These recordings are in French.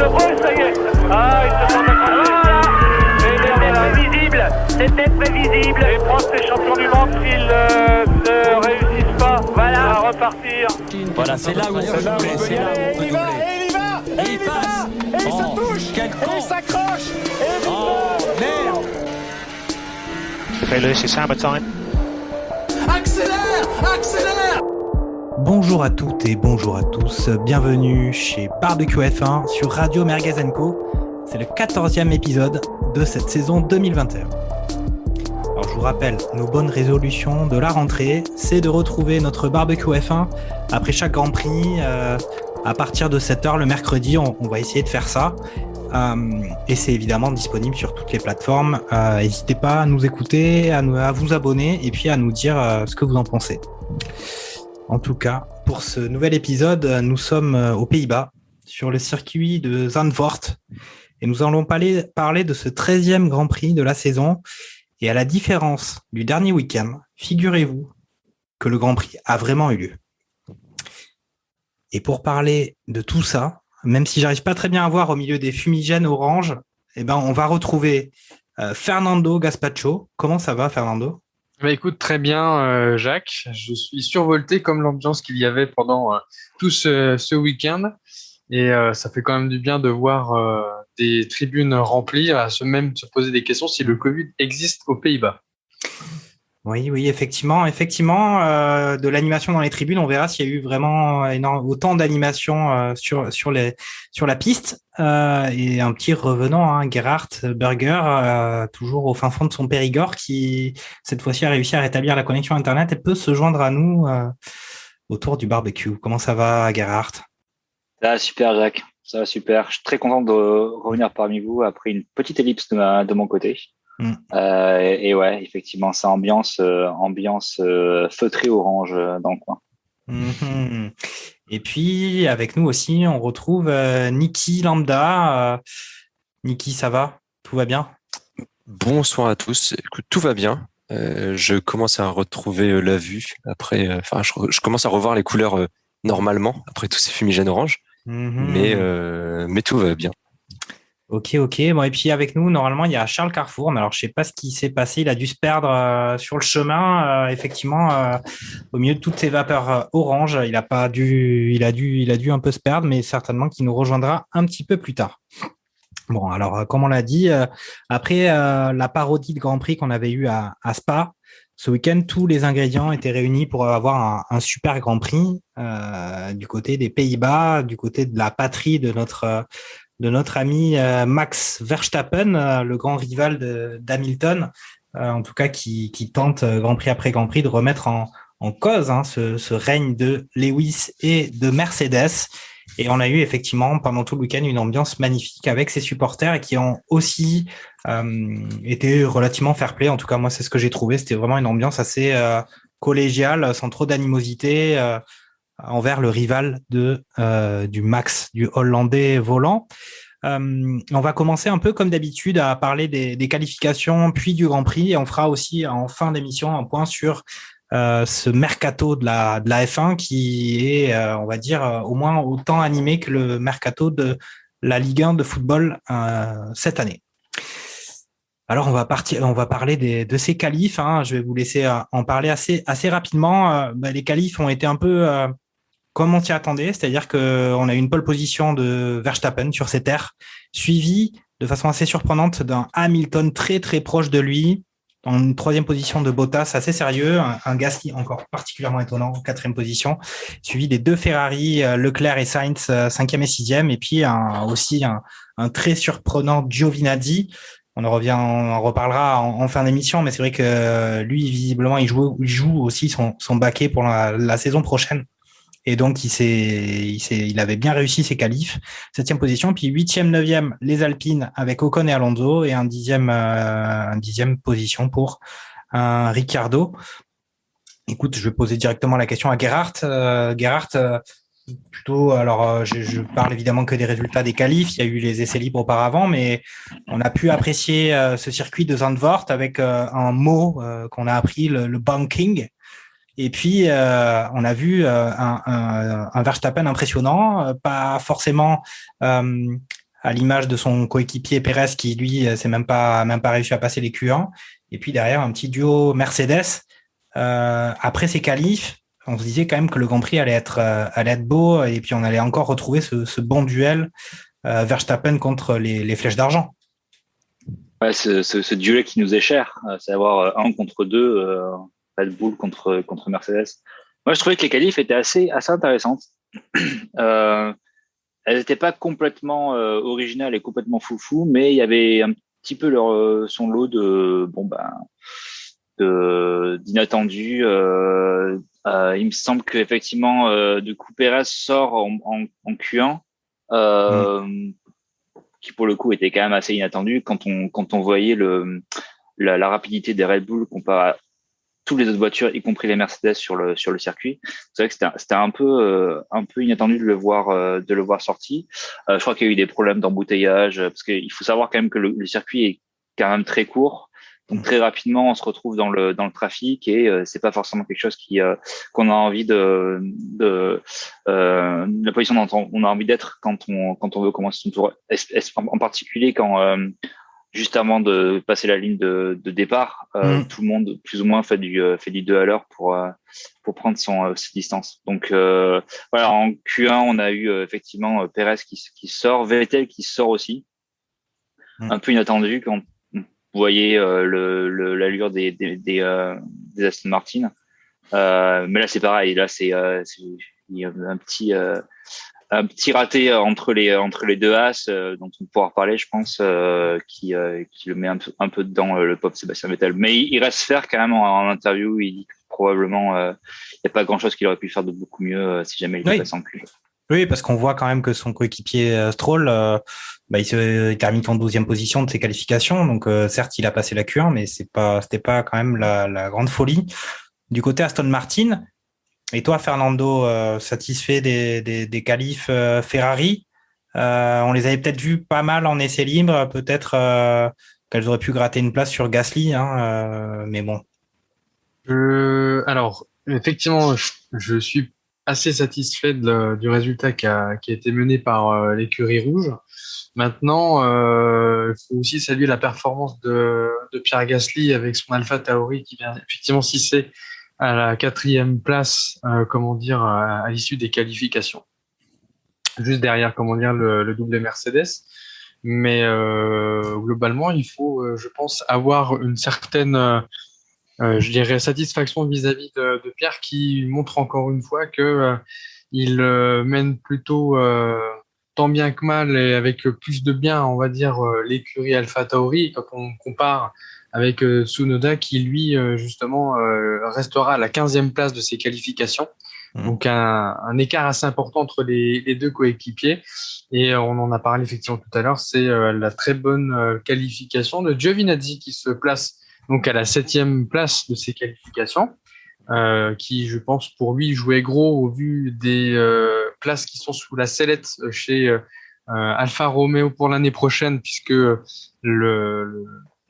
Oh, ça y est. Ah, il se prend voilà. C'était prévisible. Les Français champions du monde, s'ils ne réussissent pas, voilà, à repartir. Voilà, c'est là où on peut doubler. C'est là où on peut doubler. Et il y va. Et il passe. Et il se touche. Quel con. Et il s'accroche. Et merde. Okay, Lewis, it's hammer time. accélère. Bonjour à toutes et bonjour à tous, bienvenue chez Barbecue F1 sur Radio Merguez & Co. C'est le 14e épisode de cette saison 2021. Alors je vous rappelle, nos bonnes résolutions de la rentrée, c'est de retrouver notre Barbecue F1 après chaque Grand Prix à partir de 7h le mercredi, on va essayer de faire ça. Et c'est évidemment disponible sur toutes les plateformes. N'hésitez pas à nous écouter, à vous abonner et puis à nous dire ce que vous en pensez. En tout cas, pour ce nouvel épisode, nous sommes aux Pays-Bas, sur le circuit de Zandvoort, et nous allons parler de ce 13e Grand Prix de la saison. Et à la différence du dernier week-end, figurez-vous que le Grand Prix a vraiment eu lieu. Et pour parler de tout ça, même si j'arrive pas très bien à voir au milieu des fumigènes orange, on va retrouver Fernando Gaspacho. Comment ça va, Fernando ? Écoute, très bien, Jacques. Je suis survolté comme l'ambiance qu'il y avait pendant tout ce week-end. Et ça fait quand même du bien de voir des tribunes remplies, à se poser des questions si le Covid existe aux Pays-Bas. Oui, effectivement, de l'animation dans les tribunes, on verra s'il y a eu vraiment autant d'animation sur la piste. Et un petit revenant, Gerhard Berger, toujours au fin fond de son Périgord, qui cette fois-ci a réussi à rétablir la connexion Internet et peut se joindre à nous autour du barbecue. Comment ça va, Gerhard ? Ça va super, Jacques. Ça va super. Je suis très content de revenir parmi vous après une petite ellipse de mon côté. Et ouais, effectivement, c'est ambiance feutrée orange dans le coin. Et puis, avec nous aussi, on retrouve Niki Lambda. Niki, ça va ? Tout va bien ? Bonsoir à tous. Écoute, tout va bien. Je commence à retrouver la vue. Après, je commence à revoir les couleurs normalement, après tous ces fumigènes orange. Mais tout va bien. Ok. Bon, et puis avec nous, normalement, il y a Charles Carrefour. Mais alors, je sais pas ce qui s'est passé. Il a dû se perdre sur le chemin. Effectivement, au milieu de toutes ces vapeurs orange, il a dû un peu se perdre, mais certainement qu'il nous rejoindra un petit peu plus tard. Bon, alors, comme on l'a dit, après la parodie de Grand Prix qu'on avait eu à Spa, ce week-end, tous les ingrédients étaient réunis pour avoir un super Grand Prix du côté des Pays-Bas, du côté de la patrie de notre ami Max Verstappen, le grand rival d'Hamilton, en tout cas qui tente Grand Prix après Grand Prix de remettre en cause ce règne de Lewis et de Mercedes. Et on a eu effectivement pendant tout le week-end une ambiance magnifique avec ses supporters et qui ont aussi été relativement fair-play. En tout cas, moi, c'est ce que j'ai trouvé. C'était vraiment une ambiance assez collégiale, sans trop d'animosité envers le rival du Max, du Hollandais volant. On va commencer un peu comme d'habitude à parler des qualifications puis du Grand Prix. Et on fera aussi en fin d'émission un point sur ce mercato de la F1 qui est, on va dire, au moins autant animé que le mercato de la Ligue 1 de football cette année. Alors, on va parler de ces qualifs. Je vais vous laisser en parler assez rapidement. Les qualifs ont été un peu comme on s'y attendait, c'est-à-dire qu'on a eu une pole position de Verstappen sur ses terres, suivi de façon assez surprenante d'un Hamilton très très proche de lui, en une troisième position de Bottas assez sérieux, un Gasly encore particulièrement étonnant, en quatrième position, suivi des deux Ferrari, Leclerc et Sainz, cinquième et sixième, et puis aussi un très surprenant Giovinazzi. On en reparlera en fin d'émission, mais c'est vrai que lui, visiblement, il joue aussi son baquet pour la saison prochaine. Et donc, il avait bien réussi ses qualifs. 7e position, puis 8e, 9e, les Alpines avec Ocon et Alonso, et un dixième position pour Ricciardo. Écoute, je vais poser directement la question à Gerhard. Je parle évidemment que des résultats des qualifs. Il y a eu les essais libres auparavant, mais on a pu apprécier ce circuit de Zandvoort avec un mot qu'on a appris, le banking. Et puis, on a vu un Verstappen impressionnant, pas forcément à l'image de son coéquipier Pérez qui, lui, s'est même pas réussi à passer les Q1. Et puis derrière, un petit duo Mercedes. Après ces qualifs, on se disait quand même que le Grand Prix allait être beau et puis on allait encore retrouver ce bon duel Verstappen contre les flèches d'argent. Ouais, ce duel qui nous est cher, c'est avoir 1 contre 2, Red Bull contre Mercedes. Moi, je trouvais que les qualifs étaient assez intéressantes. Elles n'étaient pas complètement originales et complètement foufou, mais il y avait un petit peu son lot d'inattendus. Il me semble qu'effectivement, du coup, Pérez sort en Q1, qui pour le coup était quand même assez inattendu quand on voyait la rapidité des Red Bull comparé à toutes les autres voitures, y compris les Mercedes sur le circuit. C'est vrai que c'était un peu inattendu de le voir sorti. Je crois qu'il y a eu des problèmes d'embouteillage parce qu'il faut savoir quand même que le circuit est quand même très court. Donc très rapidement, on se retrouve dans le trafic et c'est pas forcément quelque chose qu'on a envie la position dont on a envie d'être quand on veut commencer son tour. En particulier quand juste avant de passer la ligne de départ, tout le monde plus ou moins fait du 2 à l'heure pour prendre ses distances. Donc voilà, en Q1, on a eu effectivement Pérez qui sort, Vettel qui sort aussi, un peu inattendu quand vous voyez l'allure des Aston Martin, mais là c'est pareil. Là il y a un petit raté entre les deux As dont on pourra reparler, je pense, qui le met un peu dedans le pauvre Sébastien Vettel. Mais il reste faire quand même en interview. Il dit que probablement il n'y a pas grand chose qu'il aurait pu faire de beaucoup mieux si jamais il était passé en Q. Oui, parce qu'on voit quand même que son coéquipier Stroll, il termine en 12e position de ses qualifications. Donc, certes, il a passé la Q1, mais c'était pas quand même la grande folie. Du côté Aston Martin, et toi, Fernando, satisfait des qualifs Ferrari? On les avait peut-être vus pas mal en essai libre, peut-être qu'elles auraient pu gratter une place sur Gasly, mais bon. Alors, effectivement, je suis assez satisfait du résultat qui a été mené par l'écurie rouge. Maintenant, il faut aussi saluer la performance de Pierre Gasly avec son Alpha Tauri qui vient effectivement s'hisser à la 4e place, à l'issue des qualifications. Juste derrière, le double Mercedes. Mais globalement, il faut, je pense, avoir une certaine je dirais satisfaction vis-à-vis de Pierre qui montre encore une fois que il mène plutôt tant bien que mal et avec plus de bien, on va dire, l'écurie Alpha Tauri quand on compare avec Tsunoda qui lui justement restera à la 15e place de ses qualifications. Donc un écart assez important entre les deux coéquipiers et on en a parlé effectivement tout à l'heure, c'est la très bonne qualification de Giovinazzi qui se place donc à la 7e place de ses qualifications, qui, je pense, pour lui, jouait gros au vu des places qui sont sous la sellette chez Alfa Romeo pour l'année prochaine, puisque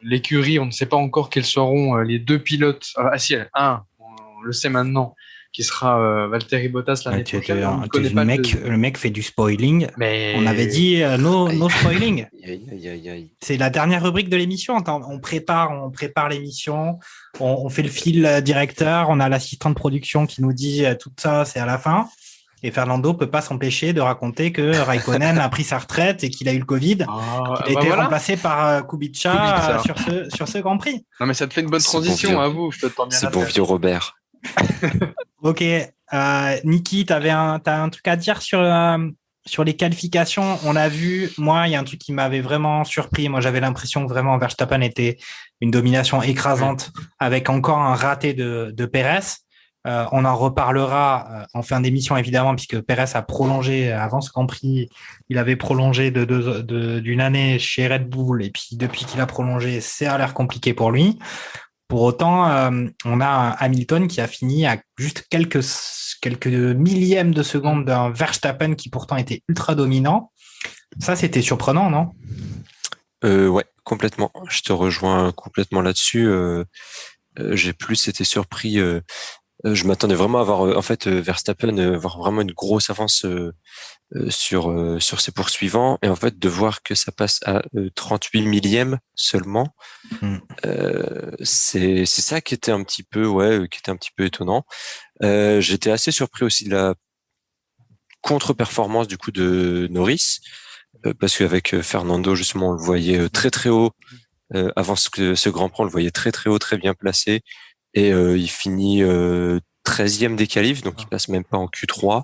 l'écurie, on ne sait pas encore quels seront les deux pilotes. On le sait maintenant, qui sera Valtteri Bottas l'année prochaine. Le mec fait du spoiling. Mais on avait dit no spoiling. C'est la dernière rubrique de l'émission. On prépare l'émission, on fait le fil directeur, on a l'assistant de production qui nous dit tout ça, c'est à la fin. Et Fernando peut pas s'empêcher de raconter que Raikkonen a pris sa retraite et qu'il a eu le Covid, qu'il a été remplacé par Kubica sur ce Grand Prix. Non mais ça te fait une bonne transition à vous. Je te tends bien c'est bon vieux Robert. Ok, Niki, t'as un truc à dire sur les qualifications. On a vu, moi, il y a un truc qui m'avait vraiment surpris. Moi, j'avais l'impression que vraiment Verstappen était une domination écrasante avec encore un raté de Pérez. On en reparlera en fin d'émission, évidemment, puisque Pérez a prolongé avant ce Grand Prix. Il avait prolongé d'une année chez Red Bull et puis depuis qu'il a prolongé, ça a l'air compliqué pour lui. Pour autant, on a un Hamilton qui a fini à juste quelques millièmes de seconde d'un Verstappen qui pourtant était ultra dominant. Ça, c'était surprenant, non ? Ouais, complètement. Je te rejoins complètement là-dessus. J'ai plus été surpris Je m'attendais vraiment à avoir Verstappen avoir vraiment une grosse avance sur ses poursuivants, et en fait de voir que ça passe à 38 millièmes seulement, c'est ça qui était un petit peu étonnant. J'étais assez surpris aussi de la contre-performance du coup de Norris, parce qu'avec Fernando justement on le voyait très très haut avant ce Grand Prix, on le voyait très très haut, très bien placé, et il finit 13e des qualifs, donc il passe même pas en Q3.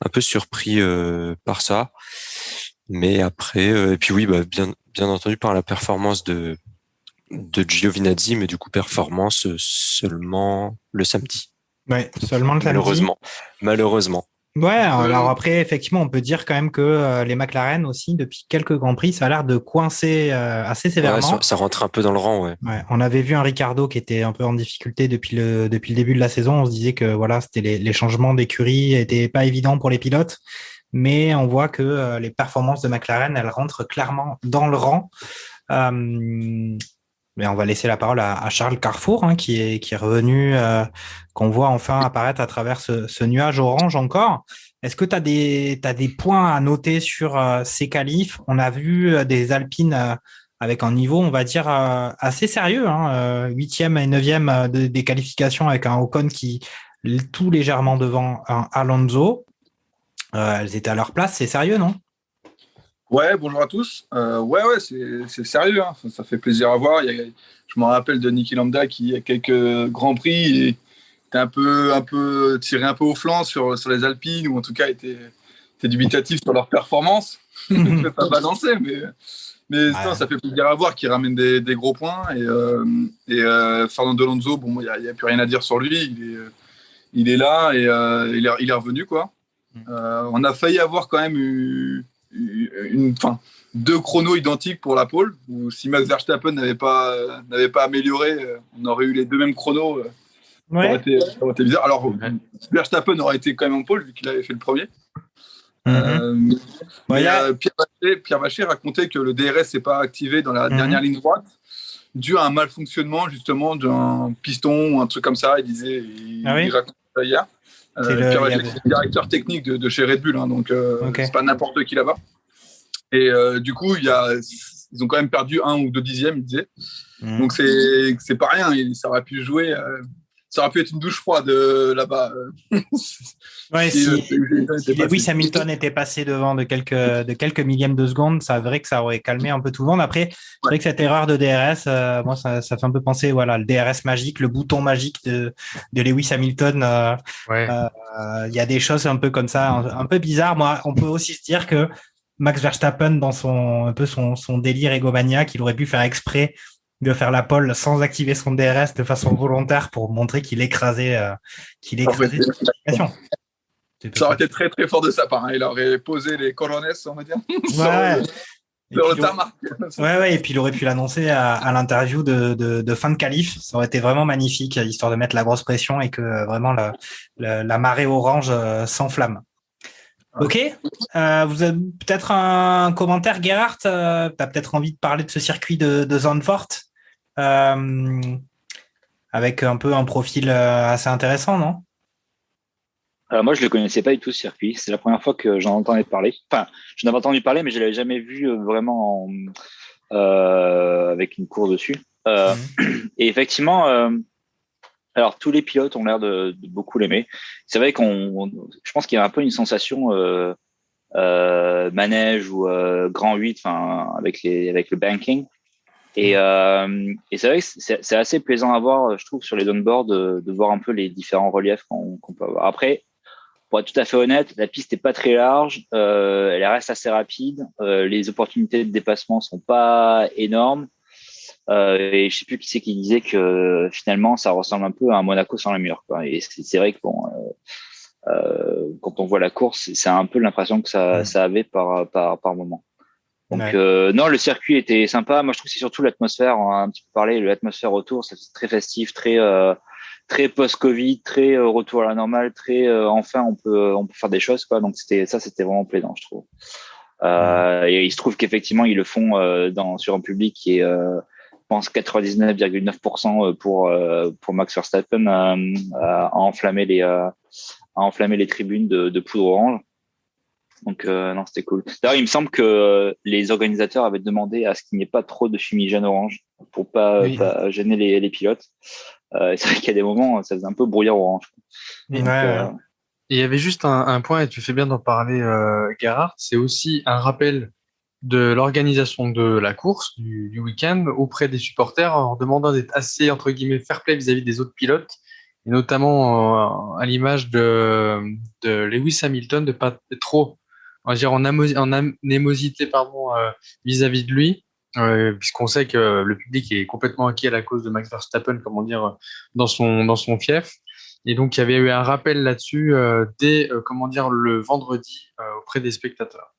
Un peu surpris par ça, mais après et puis oui, bien entendu par la performance de Giovinazzi, mais du coup performance seulement le samedi. Ouais, seulement le samedi. Malheureusement. Ouais, alors après, effectivement, on peut dire quand même que les McLaren aussi, depuis quelques Grands Prix, ça a l'air de coincer assez sévèrement. Ouais, ça rentre un peu dans le rang, ouais. Ouais, on avait vu un Ricciardo qui était un peu en difficulté depuis le début de la saison. On se disait que voilà, c'était les changements d'écurie étaient pas évidents pour les pilotes, mais on voit que les performances de McLaren, elles rentrent clairement dans le rang. Mais on va laisser la parole à Charles Carrefour, hein, qui est revenu, qu'on voit enfin apparaître à travers ce nuage orange encore. Est-ce que tu as des points à noter sur ces qualifs? On a vu des Alpines avec un niveau, on va dire, assez sérieux, hein, 8e et 9e des qualifications, avec un Ocon qui tout légèrement devant un Alonso. Elles étaient à leur place, c'est sérieux, non? Ouais, bonjour à tous. Ouais, c'est sérieux, hein. Ça fait plaisir à voir. Je me rappelle de Niki Lauda qui, il y a quelques Grands Prix, était un peu tiré un peu au flanc sur les Alpines, ou en tout cas était dubitatif sur leur performance. Je ne vais pas balancer, mais ça fait plaisir à voir, qu'il ramène des gros points. Et Fernando Alonso, bon, il n'y a plus rien à dire sur lui. Il est là et il est revenu, quoi. On a failli avoir quand même deux chronos identiques pour la pole, où si Max Verstappen n'avait pas amélioré, on aurait eu les deux mêmes chronos. Ça aurait été bizarre. Alors, Verstappen aurait été quand même en pole, vu qu'il avait fait le premier. Pierre Vacher racontait que le DRS n'est pas activé dans la dernière ligne droite, dû à un malfonctionnement justement d'un piston ou un truc comme ça. Il racontait ça hier. Pierre Vacher, c'est le directeur technique de chez Red Bull, hein, donc c'est pas n'importe qui là-bas. Et du coup, ils ont quand même perdu 1 ou 2 dixièmes, il disait. Donc c'est pas rien. Ça aurait pu jouer. Ça aurait pu être une douche froide là-bas. Ouais, si Lewis Hamilton était passé devant de quelques millièmes de seconde, c'est vrai que ça aurait calmé un peu tout le monde. Après, c'est vrai que cette erreur de DRS, moi, ça fait un peu penser, voilà, le DRS magique, le bouton magique de Lewis Hamilton. Il y a des choses un peu comme ça, un peu bizarres. Moi, on peut aussi se dire que Max Verstappen, dans son délire égomaniaque, il aurait pu faire exprès de faire la pole sans activer son DRS de façon volontaire pour montrer qu'il écrasait l'application. Ça aurait été très très fort de sa part, hein. Il aurait posé les corones, on va dire, sur le tarmac. Et puis il aurait pu l'annoncer à l'interview de fin de qualif. Ça aurait été vraiment magnifique, histoire de mettre la grosse pression et que vraiment la marée orange s'enflamme. Ok. Vous avez peut-être un commentaire, Gerhard? Tu as peut-être envie de parler de ce circuit de Zandvoort, avec un peu un profil assez intéressant, non? Alors moi, je ne le connaissais pas du tout, ce circuit. C'est la première fois que j'en entendais parler. Enfin, je n'avais entendu parler, mais je ne l'avais jamais vu vraiment avec une course dessus. Et effectivement, alors tous les pilotes ont l'air de beaucoup l'aimer. C'est vrai je pense qu'il y a un peu une sensation manège ou grand 8, avec le banking. Et c'est vrai que c'est assez plaisant à voir, je trouve, sur les downboards, de voir un peu les différents reliefs qu'on peut avoir. Après, pour être tout à fait honnête, la piste n'est pas très large, elle reste assez rapide, les opportunités de dépassement sont pas énormes, et je sais plus qui c'est qui disait que finalement ça ressemble un peu à un Monaco sans le mur, quoi. Et c'est vrai que quand on voit la course, c'est un peu l'impression que ça avait par moment. Donc non, le circuit était sympa. Moi, je trouve que c'est surtout l'atmosphère. On a un petit peu parlé, l'atmosphère autour, c'est très festif, très post-Covid, très retour à la normale, très enfin on peut faire des choses, quoi. Donc c'était vraiment plaisant, je trouve. Et il se trouve qu'effectivement ils le font sur un public qui pense 99,9% pour Max Verstappen à enflammer les tribunes de poudre orange. Donc non, c'était cool. D'ailleurs, il me semble que les organisateurs avaient demandé à ce qu'il n'y ait pas trop de fumigène orange pour pas gêner les pilotes. C'est vrai qu'il y a des moments, ça faisait un peu brouillard orange. Et il y avait juste un point, et tu fais bien d'en parler, Gerhard, c'est aussi un rappel de l'organisation de la course du week-end auprès des supporters en demandant d'être assez, entre guillemets, fair-play vis-à-vis des autres pilotes, et notamment à l'image de Lewis Hamilton, de pas être trop, on va dire, en animosité vis-à-vis de lui, puisqu'on sait que le public est complètement acquis à la cause de Max Verstappen, comment dire, dans son fief. Et donc, il y avait eu un rappel là-dessus dès, le vendredi auprès des spectateurs.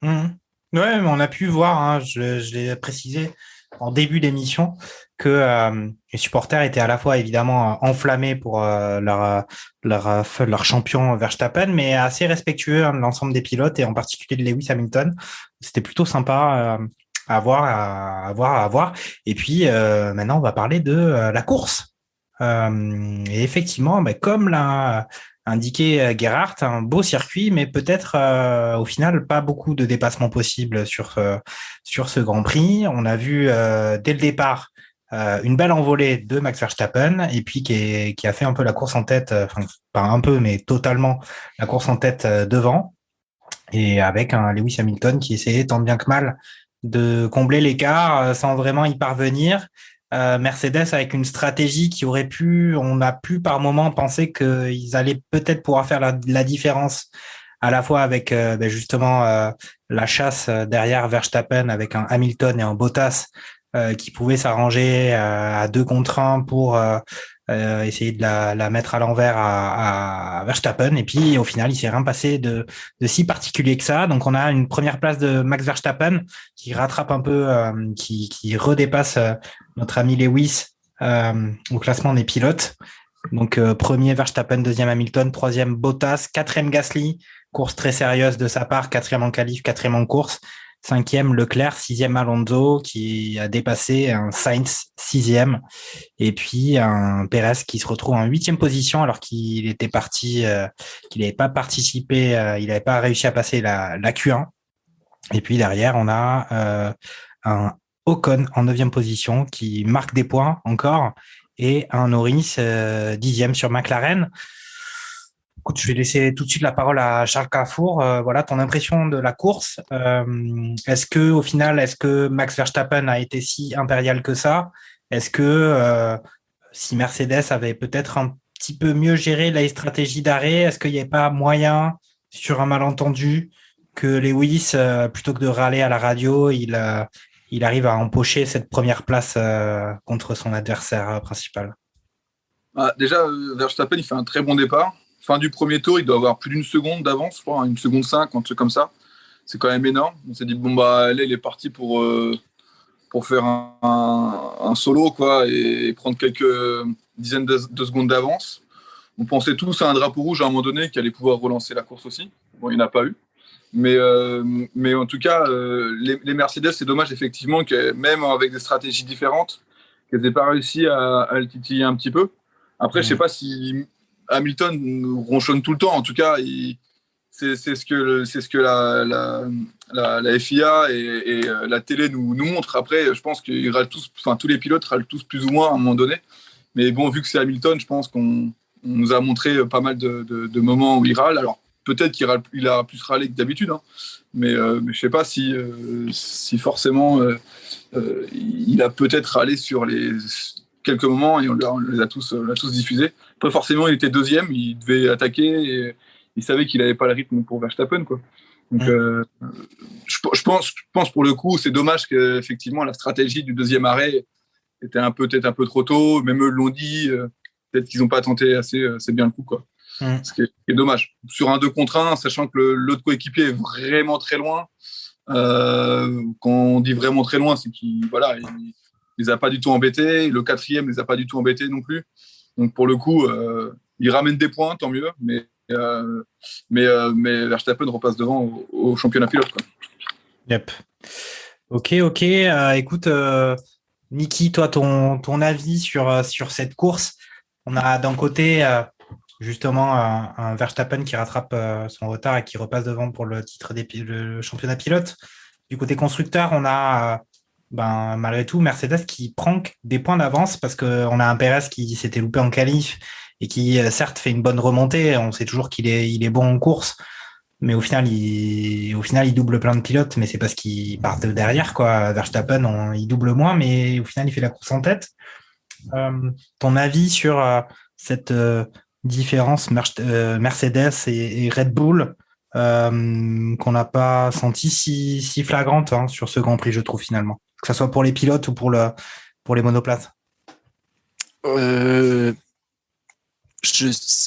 Ouais, mais on a pu voir, je l'ai précisé en début d'émission, que les supporters étaient à la fois évidemment enflammés pour leur champion Verstappen, mais assez respectueux de l'ensemble des pilotes et en particulier de Lewis Hamilton. C'était plutôt sympa à voir. Et puis maintenant, on va parler de la course. Et effectivement, comme l'a indiqué Gerhard, un beau circuit, mais peut-être au final pas beaucoup de dépassements possibles sur ce Grand Prix. On a vu dès le départ une belle envolée de Max Verstappen et puis qui a fait un peu la course en tête, enfin pas un peu, mais totalement la course en tête devant, et avec un Lewis Hamilton qui essayait tant bien que mal de combler l'écart sans vraiment y parvenir. Mercedes avec une stratégie qui on a pu par moment penser qu'ils allaient peut-être pouvoir faire la différence à la fois avec justement la chasse derrière Verstappen avec un Hamilton et un Bottas qui pouvaient s'arranger à 2 contre 1 pour essayer de la mettre à l'envers à Verstappen. Et puis au final, il s'est rien passé de si particulier que ça. Donc on a une première place de Max Verstappen qui rattrape un peu, qui redépasse notre ami Lewis au classement des pilotes. Donc premier Verstappen, deuxième Hamilton, troisième Bottas, quatrième Gasly, course très sérieuse de sa part, quatrième en qualif, quatrième en course. 5e Leclerc, 6e Alonso qui a dépassé un Sainz 6e, et puis un Perez qui se retrouve en 8e position alors qu'il était parti, qu'il n'avait pas participé, il n'avait pas réussi à passer la Q1. Et puis derrière on a un Ocon en 9e position qui marque des points encore, et un Norris 10e sur McLaren. Écoute, je vais laisser tout de suite la parole à Charles Carrefour. Voilà ton impression de la course. Est-ce que Max Verstappen a été si impérial que ça? Est-ce que si Mercedes avait peut-être un petit peu mieux géré la stratégie d'arrêt, est-ce qu'il n'y avait pas moyen, sur un malentendu, que Lewis, plutôt que de râler à la radio, il arrive à empocher cette première place contre son adversaire principal? Déjà, Verstappen, il fait un très bon départ. Fin du premier tour, il doit avoir plus d'1 seconde d'avance, je crois, 1 seconde 5, un truc comme ça. C'est quand même énorme. On s'est dit, là, il est parti pour faire un solo, quoi, et prendre quelques dizaines de secondes d'avance. On pensait tous à un drapeau rouge à un moment donné qui allait pouvoir relancer la course aussi. Bon, il n'y en a pas eu. Mais en tout cas, les Mercedes, c'est dommage, effectivement, que même avec des stratégies différentes, qu'elles n'aient pas réussi à le titiller un petit peu. Après, je ne sais pas si Hamilton ronchonne tout le temps. En tout cas, c'est ce que la FIA et la télé nous montrent. Après, je pense qu'ils râlent tous, enfin tous les pilotes râlent tous plus ou moins à un moment donné. Mais bon, vu que c'est Hamilton, je pense qu'on nous a montré pas mal de moments où il râle. Alors peut-être qu'il a plus râlé que d'habitude, hein. Mais je sais pas si forcément il a peut-être râlé sur les quelques moments, et on l'a tous diffusé. Après, forcément, il était deuxième, il devait attaquer, et il savait qu'il n'avait pas le rythme pour Verstappen, quoi. Donc, je pense pour le coup, c'est dommage qu'effectivement la stratégie du deuxième arrêt était peut-être un peu trop tôt. Même eux l'ont dit, peut-être qu'ils n'ont pas tenté assez bien le coup, quoi. Ce qui est dommage. Sur un 2 contre 1, sachant que l'autre coéquipier est vraiment très loin. Quand on dit vraiment très loin, c'est qu'il les a pas du tout embêtés. Le 4e les a pas du tout embêtés non plus. Donc pour le coup, il ramène des points, tant mieux. Mais Verstappen repasse devant au championnat pilote, quoi. Yep. Ok. Écoute, Niki, toi, ton avis sur cette course? On a d'un côté justement un Verstappen qui rattrape son retard et qui repasse devant pour le titre le championnat pilote. Du côté constructeur, on a malgré tout Mercedes qui prend des points d'avance parce qu'on a un Perez qui s'était loupé en qualif et qui certes fait une bonne remontée. On sait toujours qu'il est bon en course, mais au final il double plein de pilotes, mais c'est parce qu'il part de derrière, quoi. Verstappen, il double moins, mais au final il fait la course en tête. Ton avis sur cette différence Mercedes et Red Bull qu'on n'a pas senti si flagrante sur ce Grand Prix, je trouve, finalement, que ce soit pour les pilotes ou pour les monoplaces? Je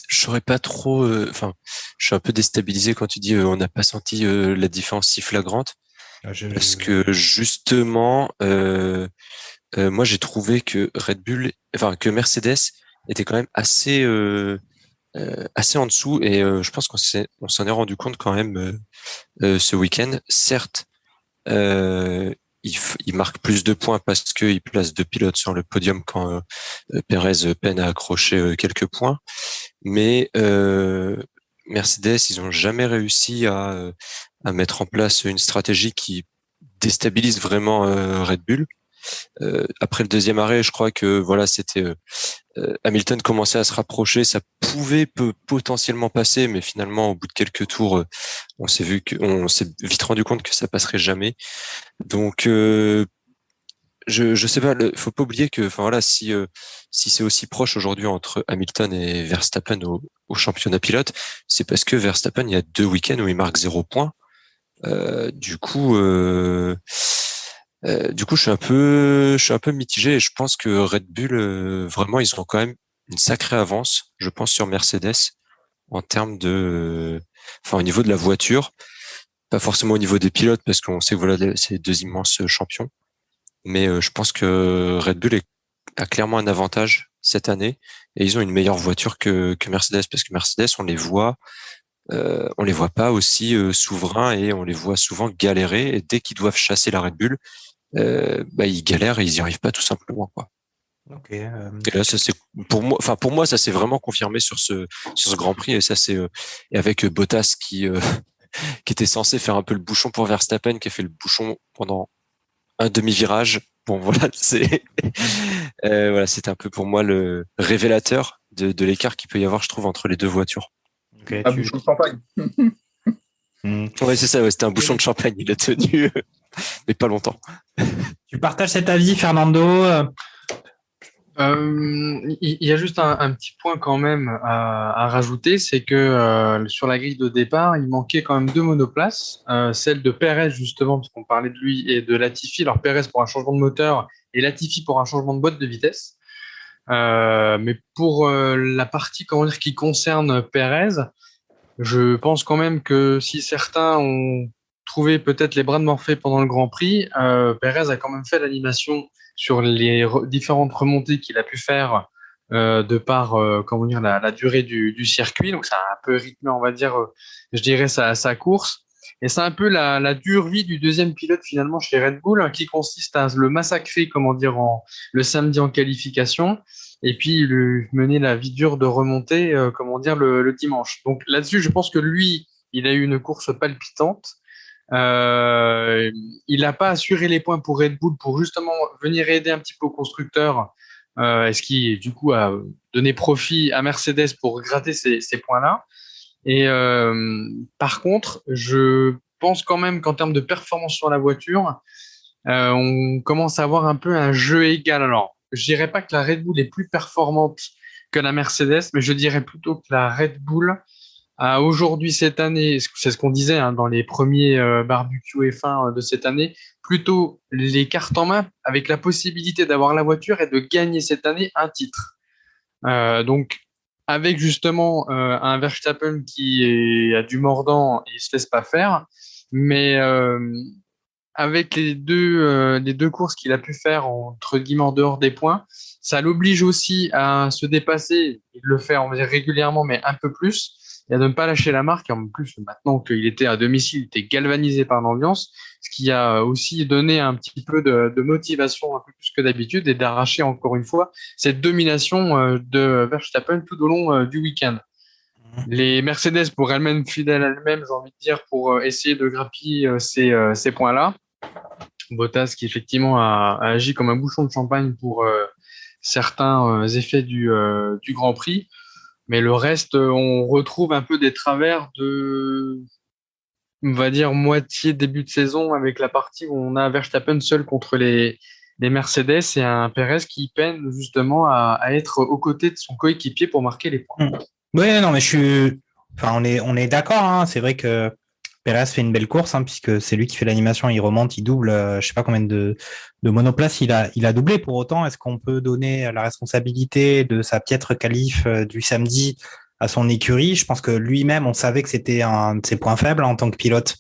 saurais pas trop. Enfin, je suis un peu déstabilisé quand tu dis on n'a pas senti la différence si flagrante, parce que justement, moi j'ai trouvé que que Mercedes était quand même assez en dessous, et je pense qu'on s'en est rendu compte quand même ce week-end. Certes, il marque plus de points parce qu'il place 2 pilotes sur le podium quand Perez peine à accrocher quelques points. Mais Mercedes, ils ont jamais réussi à mettre en place une stratégie qui déstabilise vraiment Red Bull. Après le deuxième arrêt, je crois que voilà, c'était Hamilton commençait à se rapprocher, ça pouvait potentiellement passer, mais finalement au bout de quelques tours, on s'est vite rendu compte que ça passerait jamais. Donc je sais pas, faut pas oublier que, enfin voilà, si c'est aussi proche aujourd'hui entre Hamilton et Verstappen au championnat pilote, c'est parce que Verstappen, il y a 2 week-ends où il marque 0 points. Du coup, je suis un peu mitigé, et je pense que Red Bull, vraiment, ils ont quand même une sacrée avance, je pense, sur Mercedes en termes au niveau de la voiture, pas forcément au niveau des pilotes, parce qu'on sait que voilà, c'est 2 immenses champions. Mais je pense que Red Bull a clairement un avantage cette année, et ils ont une meilleure voiture que Mercedes, parce que Mercedes, on les voit pas aussi souverains, et on les voit souvent galérer, et dès qu'ils doivent chasser la Red Bull, ils galèrent et ils y arrivent pas, tout simplement, quoi. Okay, et là, ça c'est pour moi, ça s'est vraiment confirmé sur ce Grand Prix, et ça c'est et avec Bottas qui était censé faire un peu le bouchon pour Verstappen, qui a fait le bouchon pendant un demi-virage. Bon, voilà, c'était un peu pour moi le révélateur de l'écart qu'il peut y avoir, je trouve, entre les deux voitures. Un bouchon de champagne. Ouais, c'est ça, ouais, c'était un bouchon de champagne, il a tenu, mais pas longtemps. Tu partages cet avis, Fernando? Il y a juste un petit point quand même à rajouter, c'est que sur la grille de départ, il manquait quand même 2 monoplaces, celle de Perez justement, parce qu'on parlait de lui, et de Latifi. Alors Perez pour un changement de moteur et Latifi pour un changement de boîte de vitesse. Mais pour la partie, comment dire, qui concerne Perez, je pense quand même que si certains ont trouvé peut-être les bras de Morphée pendant le Grand Prix, Perez a quand même fait l'animation sur les différentes remontées qu'il a pu faire de par comment dire, la durée du circuit. Donc ça a un peu rythmé, on va dire, je dirais, sa course. Et c'est un peu la dure vie du deuxième pilote finalement chez Red Bull, qui consiste à le massacrer, comment dire, le samedi en qualification, et puis mener la vie dure de remonter, comment dire, le dimanche. Donc là-dessus, je pense que lui, il a eu une course palpitante. Il n'a pas assuré les points pour Red Bull pour justement venir aider un petit peu au constructeur, ce qui du coup a donné profit à Mercedes pour gratter ces points-là. Et par contre, je pense quand même qu'en termes de performance sur la voiture, on commence à avoir un peu un jeu égal. Alors, je dirais pas que la Red Bull est plus performante que la Mercedes, mais je dirais plutôt que la Red Bull a aujourd'hui, cette année, c'est ce qu'on disait dans les premiers barbecues F1 de cette année, plutôt les cartes en main avec la possibilité d'avoir la voiture et de gagner cette année un titre. Donc, avec justement un Verstappen qui a du mordant et il se laisse pas faire, mais avec les deux courses qu'il a pu faire entre guillemets en dehors des points, ça l'oblige aussi à se dépasser. Il le fait, on va dire, régulièrement, mais un peu plus. et à ne pas lâcher la marque. Et en plus, maintenant qu'il était à domicile, il était galvanisé par l'ambiance, ce qui a aussi donné un petit peu de motivation un peu plus que d'habitude et d'arracher encore une fois cette domination de Verstappen tout au long du week-end. Les Mercedes, pour elles-mêmes, fidèles à elles-mêmes, j'ai envie de dire, pour essayer de grappiller ces points-là. Bottas qui effectivement a agi comme un bouchon de champagne pour certains effets du Grand Prix. Mais le reste, on retrouve un peu des travers de, on va dire, moitié début de saison avec la partie où on a Verstappen seul contre les Mercedes et un Perez qui peine justement à être aux côtés de son coéquipier pour marquer les points. Oui, non, mais on est d'accord. Hein. C'est vrai que Perez fait une belle course, hein, puisque c'est lui qui fait l'animation, il remonte, il double, je sais pas combien de monoplaces il a doublé. Pour autant, est-ce qu'on peut donner la responsabilité de sa piètre qualif du samedi à son écurie? Je pense que lui-même, on savait que c'était un de ses points faibles en tant que pilote,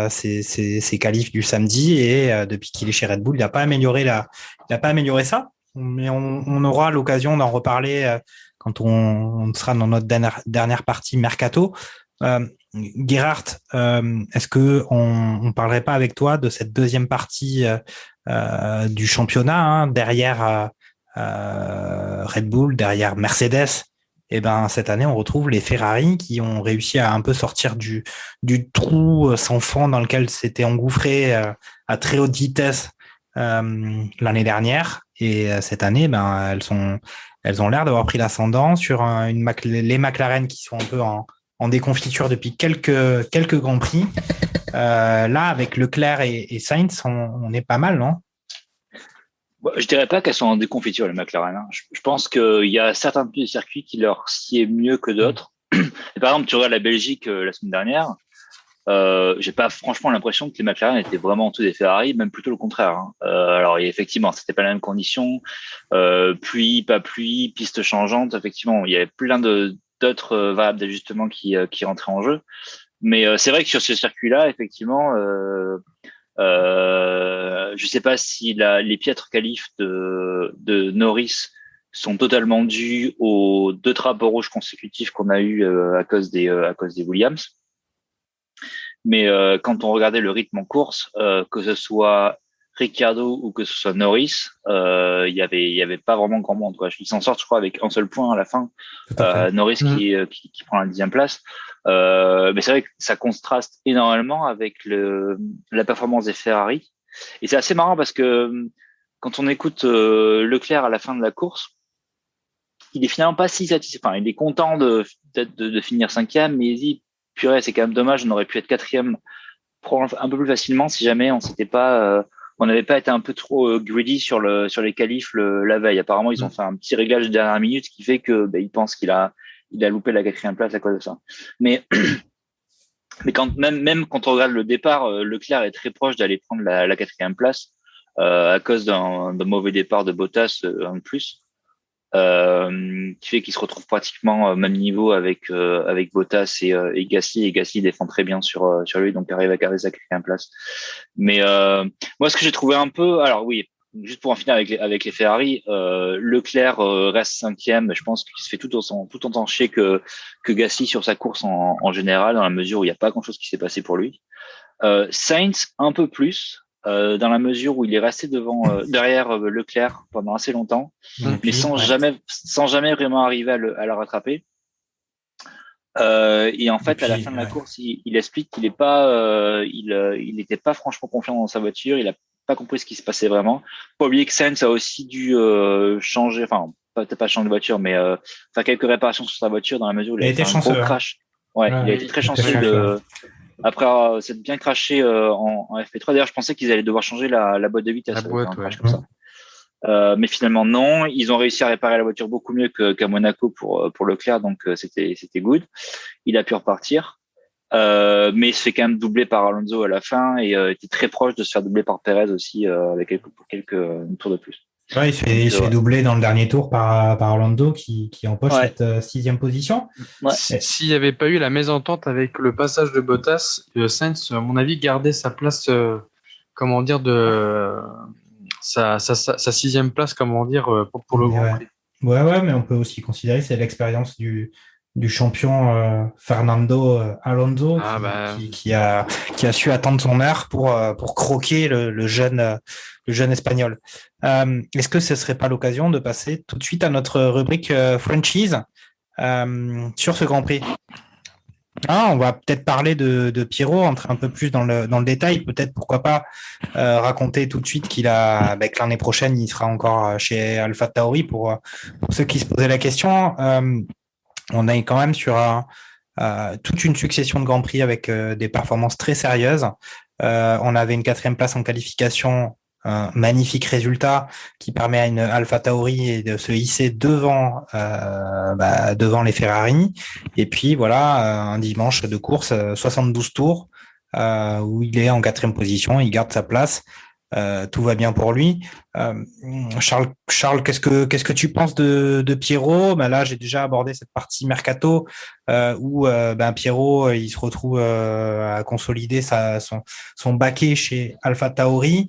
ses qualifs du samedi, et depuis qu'il est chez Red Bull, il n'a pas amélioré ça. Mais on aura l'occasion d'en reparler quand on sera dans notre dernière partie mercato. Gerhard, est-ce que on parlerait pas avec toi de cette deuxième partie du championnat, hein, derrière Red Bull, derrière Mercedes? Et ben cette année, on retrouve les Ferrari qui ont réussi à un peu sortir du trou sans fond dans lequel s'était engouffré à très haute vitesse l'année dernière. Et cette année, ben elles ont l'air d'avoir pris l'ascendant sur les McLaren qui sont un peu en déconfiture depuis quelques grands prix. Là, avec Leclerc et Sainz, on est pas mal, non? Je dirais pas qu'elles sont en déconfiture, les McLaren. Hein. Je pense qu'il y a certains petits circuits qui leur sied mieux que d'autres. Et par exemple, tu regardes la Belgique la semaine dernière, j'ai pas franchement l'impression que les McLaren étaient vraiment en dessous des Ferrari, même plutôt le contraire. Hein. Alors effectivement, c'était pas la même condition, pluie, pas pluie, piste changeante. Effectivement, il y avait plein d'autres variables d'ajustement qui rentraient en jeu. Mais c'est vrai que sur ce circuit-là, effectivement, je sais pas si les piètres qualifs de Norris sont totalement dus aux 2 drapeaux rouges consécutifs qu'on a eu à cause des Williams. Mais quand on regardait le rythme en course, que ce soit Ricciardo ou que ce soit Norris, il y avait pas vraiment grand monde, quoi. Ils s'en sortent, je crois, avec un seul point à la fin. Norris qui prend la 10e place. Mais c'est vrai que ça contraste énormément avec la performance des Ferrari. Et c'est assez marrant parce que quand on écoute Leclerc à la fin de la course, il est finalement pas si satisfait. Enfin, il est content de finir 5e, mais il dit, purée, c'est quand même dommage, on aurait pu être 4e un peu plus facilement si jamais on n'avait pas été un peu trop greedy sur les qualifs la veille. Apparemment, ils ont fait un petit réglage de dernière minute, ce qui fait que il pense qu'il a loupé la 4e place à cause de ça. Mais quand même quand on regarde le départ, Leclerc est très proche d'aller prendre la 4e place à cause d'un mauvais départ de Bottas en plus. Qui fait qu'il se retrouve pratiquement au même niveau avec Bottas et Gasly, et Gasly défend très bien sur lui, donc arrive à garder sa 4e place. Mais moi, ce que j'ai trouvé un peu, alors oui, juste pour en finir avec les Ferrari, Leclerc reste 5e, je pense qu'il se fait tout autant chier que Gasly sur sa course en général, dans la mesure où il n'y a pas grand chose qui s'est passé pour lui. Sainz un peu plus, dans la mesure où il est resté derrière Leclerc pendant assez longtemps, mais sans jamais vraiment arriver à le rattraper. Et en fait, à la fin de la course, il explique qu'il est pas, il était pas franchement confiant dans sa voiture. Il a pas compris ce qui se passait vraiment. Pas oublier que Sainz a aussi dû changer, enfin peut-être pas changer de voiture, mais faire quelques réparations sur sa voiture dans la mesure où il a fait un gros crash. Ouais, il a été très chanceux après s'être bien craché en FP3. D'ailleurs, je pensais qu'ils allaient devoir changer la boîte de vitesse. Comme ça. Mais finalement, non. Ils ont réussi à réparer la voiture beaucoup mieux qu'à Monaco pour Leclerc, donc c'était good. Il a pu repartir. Mais il se fait quand même doubler par Alonso à la fin et était très proche de se faire doubler par Perez aussi avec quelques tours de plus. Ouais, il se fait doubler dans le dernier tour par Orlando qui empoche cette 6e position. Ouais. S'il n'y avait pas eu la mésentente avec le passage de Bottas, Sainz, à mon avis, gardait sa place, sa 6e place, pour le Grand Prix. Ouais, mais on peut aussi considérer que c'est l'expérience du du champion Fernando Alonso Ah qui a su attendre son heure pour croquer le jeune espagnol. Est-ce que ce serait pas l'occasion de passer tout de suite à notre rubrique franchise sur ce Grand Prix? On va peut-être parler de Pierrot, entrer un peu plus dans le détail. Peut-être, pourquoi pas, raconter tout de suite que l'année prochaine, il sera encore chez AlphaTauri pour ceux qui se posaient la question. On est quand même sur toute une succession de Grands Prix avec des performances très sérieuses. On avait une 4e place en qualification, un magnifique résultat qui permet à une AlphaTauri de se hisser devant les Ferrari. Et puis voilà, un dimanche de course, 72 tours, où il est en 4e position, il garde sa place. Tout va bien pour lui. Charles, qu'est-ce que tu penses de Pierrot? Là, j'ai déjà abordé cette partie mercato où Pierrot il se retrouve à consolider son baquet chez AlphaTauri.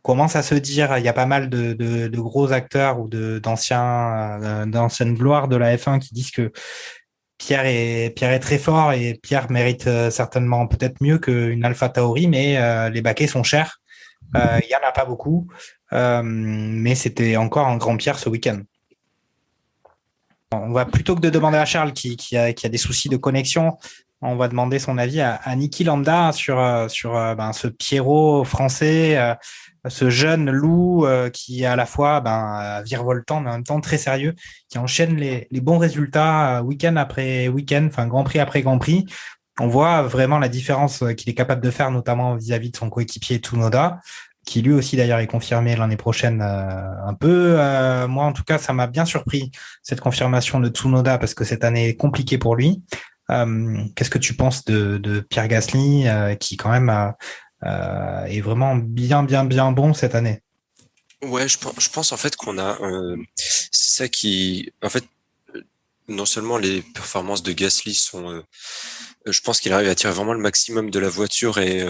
Commence à se dire, il y a pas mal de gros acteurs ou d'anciennes gloires de la F1 qui disent que Pierre est très fort et Pierre mérite certainement peut-être mieux qu'une AlphaTauri, mais les baquets sont chers. Il n'y en a pas beaucoup, mais c'était encore un grand Pierre ce week-end. On va, plutôt que de demander à Charles qui a des soucis de connexion, on va demander son avis à Niki Lambda sur ce Pierrot français, ce jeune loup qui est à la fois virevoltant mais en même temps très sérieux, qui enchaîne les bons résultats week-end après week-end, Grand Prix après Grand Prix. On voit vraiment la différence qu'il est capable de faire, notamment vis-à-vis de son coéquipier Tsunoda, qui lui aussi d'ailleurs est confirmé l'année prochaine un peu. Moi, en tout cas, ça m'a bien surpris, cette confirmation de Tsunoda, parce que cette année est compliquée pour lui. Qu'est-ce que tu penses de Pierre Gasly, qui quand même est vraiment bien bon cette année? Ouais, je pense en fait qu'on a... c'est ça qui... En fait, non seulement les performances de Gasly sont... je pense qu'il arrive à tirer vraiment le maximum de la voiture et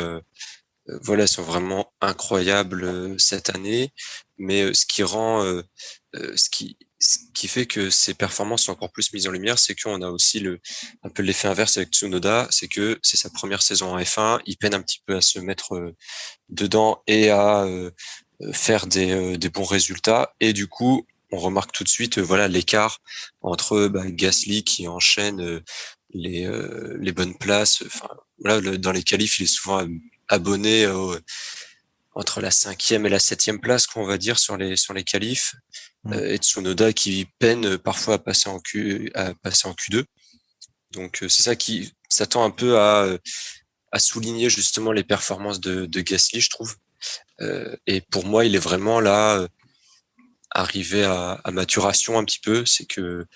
sont vraiment incroyables cette année. Mais ce qui fait que ces performances sont encore plus mises en lumière, c'est qu'on a aussi un peu l'effet inverse avec Tsunoda, c'est que c'est sa première saison en F1, il peine un petit peu à se mettre dedans et à faire des bons résultats. Et du coup, on remarque tout de suite l'écart entre Gasly qui enchaîne les bonnes places. Dans les qualifs, il est souvent abonné entre la 5e et la 7e place, qu'on va dire, sur les qualifs. Et Tsunoda qui peine parfois à passer en Q2. Donc c'est ça qui s'attend un peu à souligner justement les performances de Gasly, je trouve. Et pour moi, il est vraiment là arrivé à maturation un petit peu. C'est que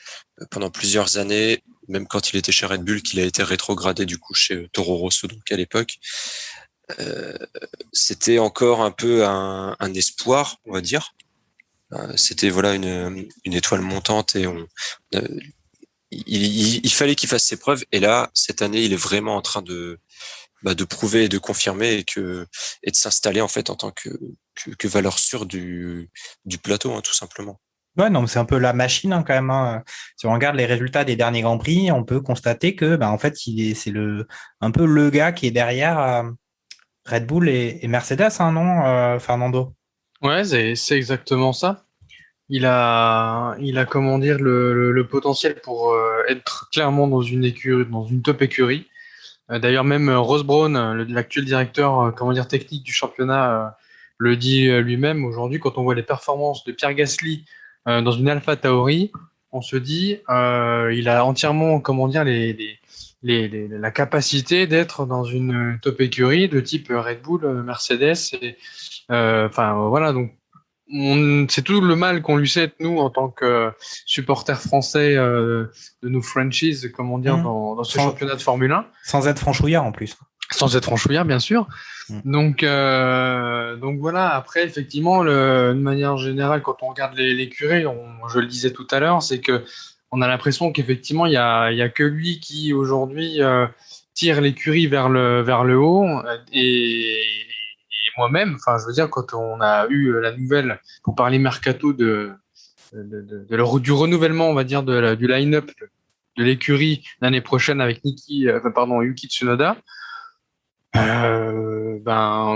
pendant plusieurs années, même quand il était chez Red Bull, qu'il a été rétrogradé du coup chez Toro Rosso, donc à l'époque, c'était encore un peu un espoir, on va dire. C'était une étoile montante et il fallait qu'il fasse ses preuves. Et là, cette année, il est vraiment en train de prouver et de confirmer et de s'installer en fait en tant que valeur sûre du plateau, tout simplement. Ouais, non, c'est un peu la machine quand même. Si on regarde les résultats des derniers Grands Prix, on peut constater que en fait, c'est un peu le gars qui est derrière Red Bull et Mercedes, non, Fernando? Ouais, c'est exactement ça. Il a comment dire le potentiel pour être clairement dans une écurie, dans une top écurie. D'ailleurs, même Ross Brawn, l'actuel directeur technique du championnat, le dit lui-même aujourd'hui. Quand on voit les performances de Pierre Gasly dans une AlphaTauri, on se dit il a entièrement la capacité d'être dans une top écurie de type Red Bull, Mercedes. Donc c'est tout le mal qu'on lui souhaite, nous, en tant que supporters français de nos franchises, dans ce championnat de Formule 1. Sans être franchouillard en plus. Sans être franchouillard, bien sûr. Donc voilà, après, effectivement, de manière générale, quand on regarde l'écurie, je le disais tout à l'heure, c'est que on a l'impression qu'effectivement, il y a que lui qui, aujourd'hui, tire l'écurie vers le haut. Et moi-même, quand on a eu la nouvelle, pour parler mercato du renouvellement, on va dire, du line-up de l'écurie l'année prochaine avec Yuki Tsunoda.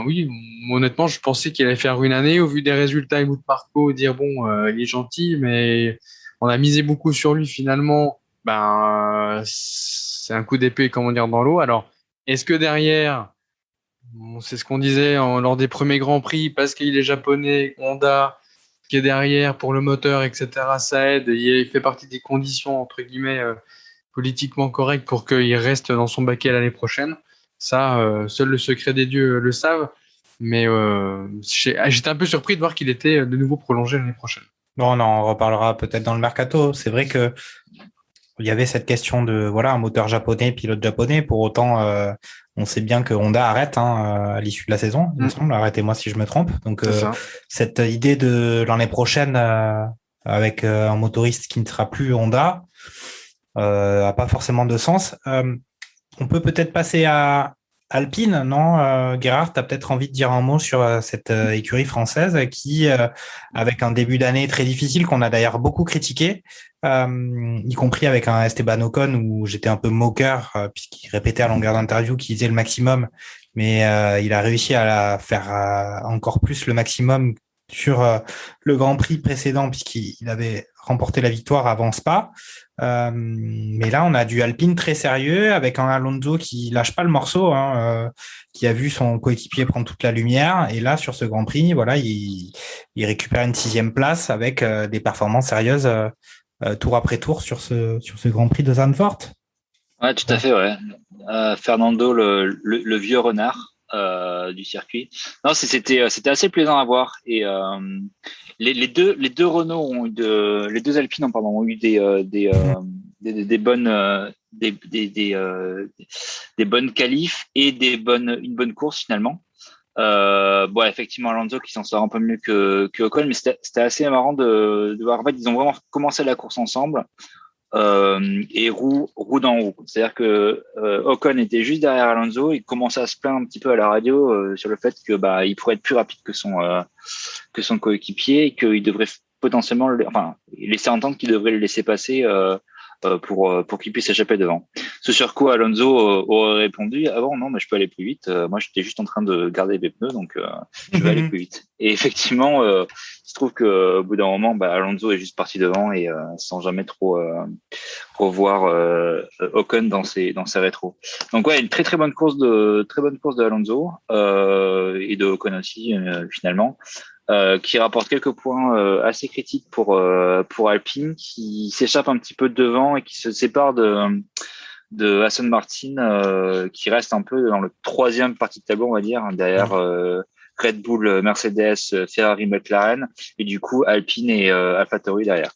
Oui, honnêtement, je pensais qu'il allait faire une année au vu des résultats et de Marco, dire il est gentil, mais on a misé beaucoup sur lui finalement. C'est un coup d'épée, dans l'eau. Alors, est-ce que derrière, c'est ce qu'on disait lors des premiers Grands Prix, parce qu'il est japonais, Honda, qui est derrière pour le moteur, etc., ça aide, il fait partie des conditions, entre guillemets, politiquement correctes pour qu'il reste dans son baquet l'année prochaine. Ça, seul le secret des dieux le savent. Mais j'étais un peu surpris de voir qu'il était de nouveau prolongé l'année prochaine. Bon, on en reparlera peut-être dans le mercato. C'est vrai que il y avait cette question de un moteur japonais, pilote japonais. Pour autant, on sait bien que Honda arrête à l'issue de la saison, il me semble. Arrêtez-moi si je me trompe. Donc, cette idée de l'année prochaine avec un motoriste qui ne sera plus Honda n'a pas forcément de sens. On peut peut-être passer à Alpine, non Gérard, tu as peut-être envie de dire un mot sur cette écurie française qui, avec un début d'année très difficile, qu'on a d'ailleurs beaucoup critiqué, y compris avec un Esteban Ocon où j'étais un peu moqueur puisqu'il répétait à longueur d'interview qu'il faisait le maximum, mais il a réussi à faire encore plus le maximum sur le Grand Prix précédent puisqu'il avait remporté la victoire avant Spa. Mais là, on a du Alpine très sérieux avec un Alonso qui lâche pas le morceau, qui a vu son coéquipier prendre toute la lumière. Et là, sur ce Grand Prix, il récupère une 6e place avec des performances sérieuses tour après tour sur ce Grand Prix de Zandvoort. Ouais, tout à fait, ouais. Fernando, le vieux renard du circuit. Non, c'était assez plaisant à voir. Et les deux Renault ont eu les deux Alpines, ont eu des bonnes qualifs et une bonne course finalement. Effectivement, Alonso qui s'en sort un peu mieux que Ocon, mais c'était assez marrant de voir. En fait, ils ont vraiment commencé la course ensemble. Et roue dans roue. C'est-à-dire que Ocon était juste derrière Alonso, il commençait à se plaindre un petit peu à la radio sur le fait que il pourrait être plus rapide que son coéquipier et qu'il devrait potentiellement laisser entendre qu'il devrait le laisser passer pour qu'il puisse s'échapper devant. Ce sur quoi Alonso aurait répondu non, mais je peux aller plus vite. Moi, j'étais juste en train de garder mes pneus, donc je vais aller plus vite. Et effectivement, il se trouve que au bout d'un moment, Alonso est juste parti devant et sans jamais trop revoir Ocon dans ses rétros. Donc une très très bonne course de Alonso et de Ocon aussi finalement. Qui rapporte quelques points assez critiques pour Alpine, qui s'échappe un petit peu devant et qui se sépare de Aston Martin, qui reste un peu dans le 3e partie de tableau, on va dire, derrière Red Bull, Mercedes, Ferrari, McLaren, et du coup Alpine et AlphaTauri derrière.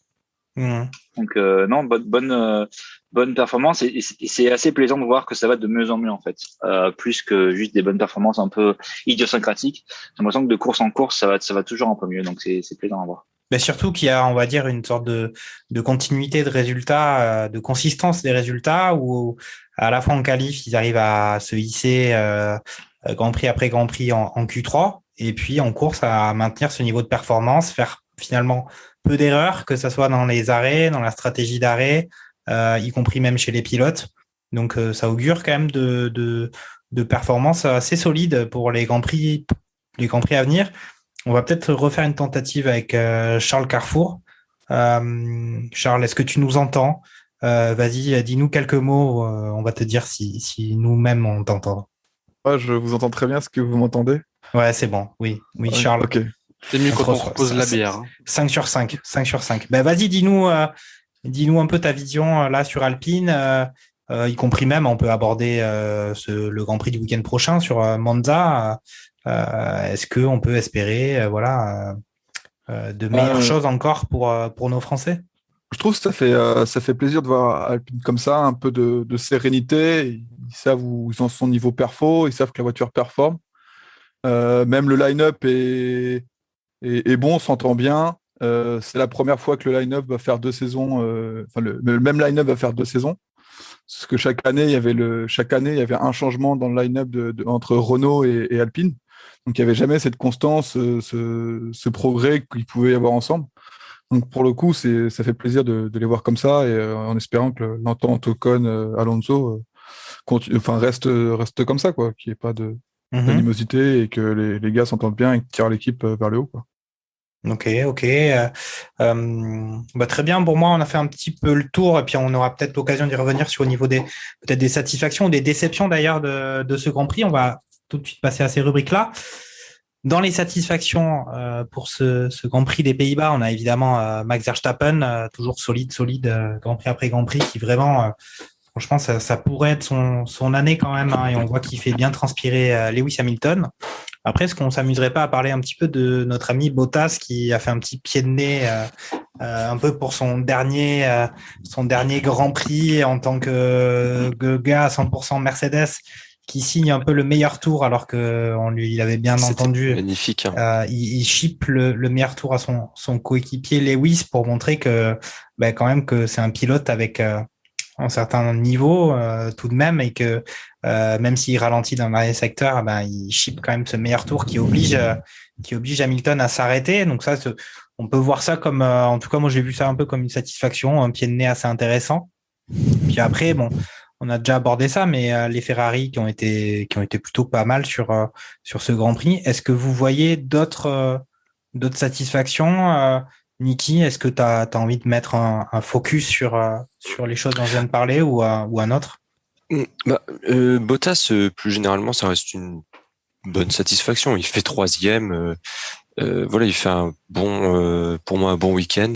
Donc bonne performance et c'est assez plaisant de voir que ça va de mieux en mieux en fait, plus que juste des bonnes performances un peu idiosyncratiques. J'ai l'impression que de course en course ça va toujours un peu mieux, donc c'est plaisant à voir. Mais surtout qu'il y a, on va dire, une sorte de continuité de résultats, de consistance des résultats où à la fois en qualif ils arrivent à se hisser Grand Prix après Grand Prix en Q3 et puis en course à maintenir ce niveau de performance, faire finalement peu d'erreurs, que ce soit dans les arrêts, dans la stratégie d'arrêt, y compris même chez les pilotes. Donc, ça augure quand même de performances assez solides pour les Grands Prix à venir. On va peut-être refaire une tentative avec Charles Carrefour. Charles, est-ce que tu nous entends ? Vas-y, dis-nous quelques mots. On va te dire si nous-mêmes on t'entend. Je vous entends très bien. Est-ce que vous m'entendez ? Ouais, c'est bon. Oui, Charles. Ok. C'est mieux quand on propose la bière. 5 sur 5. Vas-y, dis-nous un peu ta vision là sur Alpine, y compris même, on peut aborder le Grand Prix du week-end prochain sur Monza. Est-ce qu'on peut espérer de meilleures choses encore pour nos Français ? Je trouve que ça fait plaisir de voir Alpine comme ça, un peu de sérénité. Ils savent où ils en sont niveau perfo, ils savent que la voiture performe. Même le line-up est bon, on s'entend bien. C'est la première fois que le line-up va faire 2 saisons. Le même line-up va faire 2 saisons. Parce que chaque année, il y avait un changement dans le line-up entre Renault et Alpine. Donc, il n'y avait jamais cette constance, ce progrès qu'ils pouvaient y avoir ensemble. Donc pour le coup, ça fait plaisir de les voir comme ça et en espérant que l'entente Ocon-Alonso reste comme ça, quoi, qu'il n'y ait pas d'animosité et que les gars s'entendent bien et tirent l'équipe vers le haut, quoi. Ok. Très bien. Pour moi, on a fait un petit peu le tour et puis on aura peut-être l'occasion d'y revenir sur au niveau peut-être des satisfactions ou des déceptions d'ailleurs de ce Grand Prix. On va tout de suite passer à ces rubriques-là. Dans les satisfactions pour ce Grand Prix des Pays-Bas, on a évidemment Max Verstappen, toujours solide, Grand Prix après Grand Prix, qui vraiment, franchement, ça pourrait être son année quand même, hein, et on voit qu'il fait bien transpirer Lewis Hamilton. Après, est-ce qu'on s'amuserait pas à parler un petit peu de notre ami Bottas qui a fait un petit pied de nez un peu pour son dernier Grand Prix en tant que gars à 100% Mercedes qui signe un peu le meilleur tour alors il avait bien entendu. Magnifique. Hein. Il ship le meilleur tour à son coéquipier Lewis pour montrer que quand même que c'est un pilote avec un certain niveau tout de même et que même s'il ralentit dans les secteurs, il ship quand même ce meilleur tour qui oblige Hamilton à s'arrêter. Donc ça, on peut voir ça comme, en tout cas moi j'ai vu ça un peu comme une satisfaction, un pied de nez assez intéressant. Puis après, bon, on a déjà abordé ça, mais les Ferrari qui ont été plutôt pas mal sur ce Grand Prix. Est-ce que vous voyez d'autres satisfactions Niki, est-ce que tu as envie de mettre un focus sur les choses dont je viens de parler ou un autre? Bottas, plus généralement, ça reste une bonne satisfaction. Il fait 3e. Voilà, il fait pour moi, un bon week-end.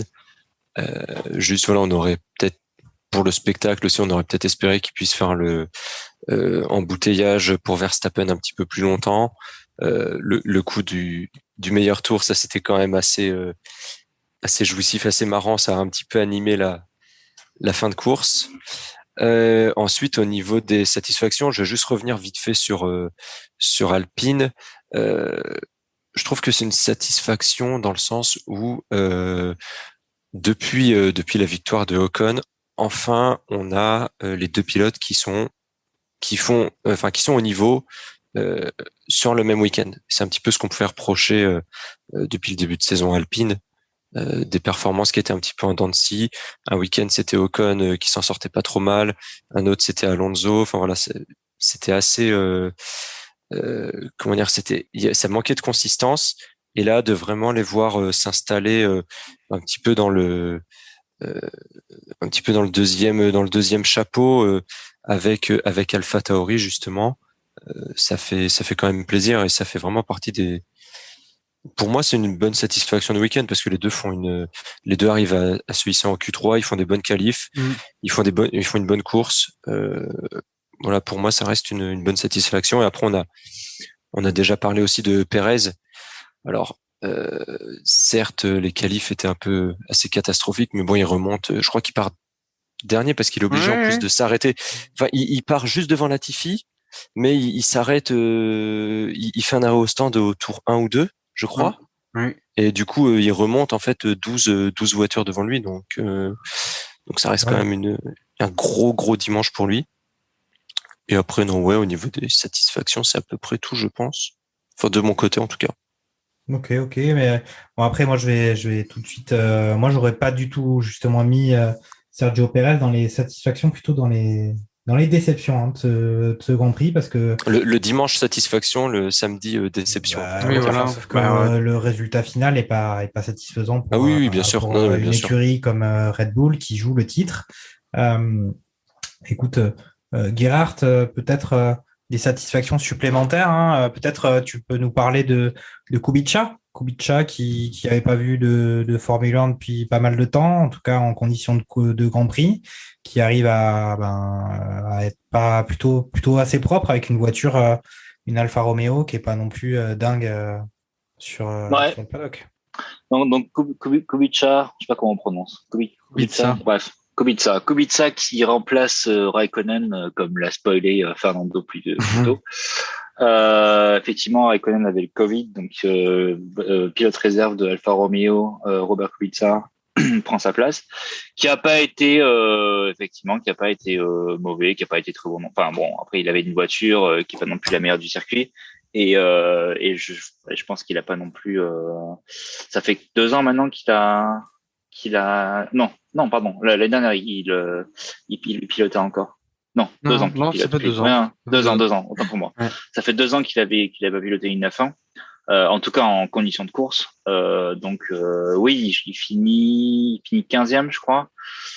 Juste, voilà, on aurait peut-être, pour le spectacle aussi, on aurait peut-être espéré qu'il puisse faire le embouteillage pour Verstappen un petit peu plus longtemps. Le coup du meilleur tour, ça c'était quand même assez jouissif, assez marrant. Ça a un petit peu animé la fin de course. Ensuite, au niveau des satisfactions, je vais juste revenir vite fait sur Alpine. Je trouve que c'est une satisfaction dans le sens où depuis la victoire de Ocon, enfin, on a les deux pilotes qui sont au niveau sur le même week-end. C'est un petit peu ce qu'on pouvait reprocher depuis le début de saison Alpine. Des performances qui étaient un petit peu en dents de scie. Un week-end, c'était Ocon qui s'en sortait pas trop mal. Un autre, c'était Alonso. Enfin voilà, c'était assez, comment dire, ça manquait de consistance. Et là, de vraiment les voir s'installer un petit peu dans le deuxième chapeau avec AlphaTauri justement. Ça fait quand même plaisir et ça fait vraiment partie pour moi, c'est une bonne satisfaction de week-end parce que les deux arrivent à se hisser en Q3, ils font des bonnes qualifs, ils font une bonne course. Voilà, pour moi, ça reste une bonne satisfaction. Et après, on a déjà parlé aussi de Pérez. Alors, certes, les qualifs étaient un peu assez catastrophiques, mais bon, il remonte. Je crois qu'il part dernier parce qu'il est obligé en plus de s'arrêter. Enfin, il part juste devant Latifi, mais il s'arrête. Il fait un arrêt au stand au tour 1 ou 2. Je crois. Oui. Et du coup, il remonte en fait 12 voitures devant lui. Donc ça reste quand même un gros dimanche pour lui. Et après, non, au niveau des satisfactions, c'est à peu près tout, je pense. Enfin, de mon côté, en tout cas. Ok. Mais bon, après, moi, je vais tout de suite. Moi, j'aurais pas du tout, justement, mis Sergio Pérez dans les satisfactions, plutôt dans les déceptions de ce Grand Prix parce que le dimanche satisfaction, le samedi déception. Sauf que le résultat final est pas satisfaisant pour, bien sûr. pour une écurie comme Red Bull qui joue le titre. Écoute, Gerhard, peut-être des satisfactions supplémentaires. Hein. Peut-être tu peux nous parler de Kubica qui avait pas vu de Formule 1 depuis pas mal de temps, en tout cas en condition de Grand Prix, qui arrive à être pas plutôt assez propre avec une voiture, une Alfa Romeo qui est pas non plus dingue sur le paddock. Donc Kubica, je sais pas comment on prononce. Kubica. Bref. Kubica qui remplace Raikkonen comme l'a spoilé Fernando plus tôt. Effectivement, Raikkonen avait le Covid, donc pilote réserve de Alfa Romeo, Robert Kubica prend sa place, qui a pas été mauvais, qui a pas été très bon. Enfin bon, après il avait une voiture qui est pas non plus la meilleure du circuit, et je pense qu'il a pas non plus. Ça fait 2 ans maintenant qu'il qu'il a. Non, pardon. L'année dernière, il pilotait encore. Non, 2 ans. Non, ça fait 2 ans. 2 ans, autant pour moi. Ouais. Ça fait 2 ans qu'il avait piloté une F1. En tout cas, en conditions de course. Oui, il finit 15e, je crois.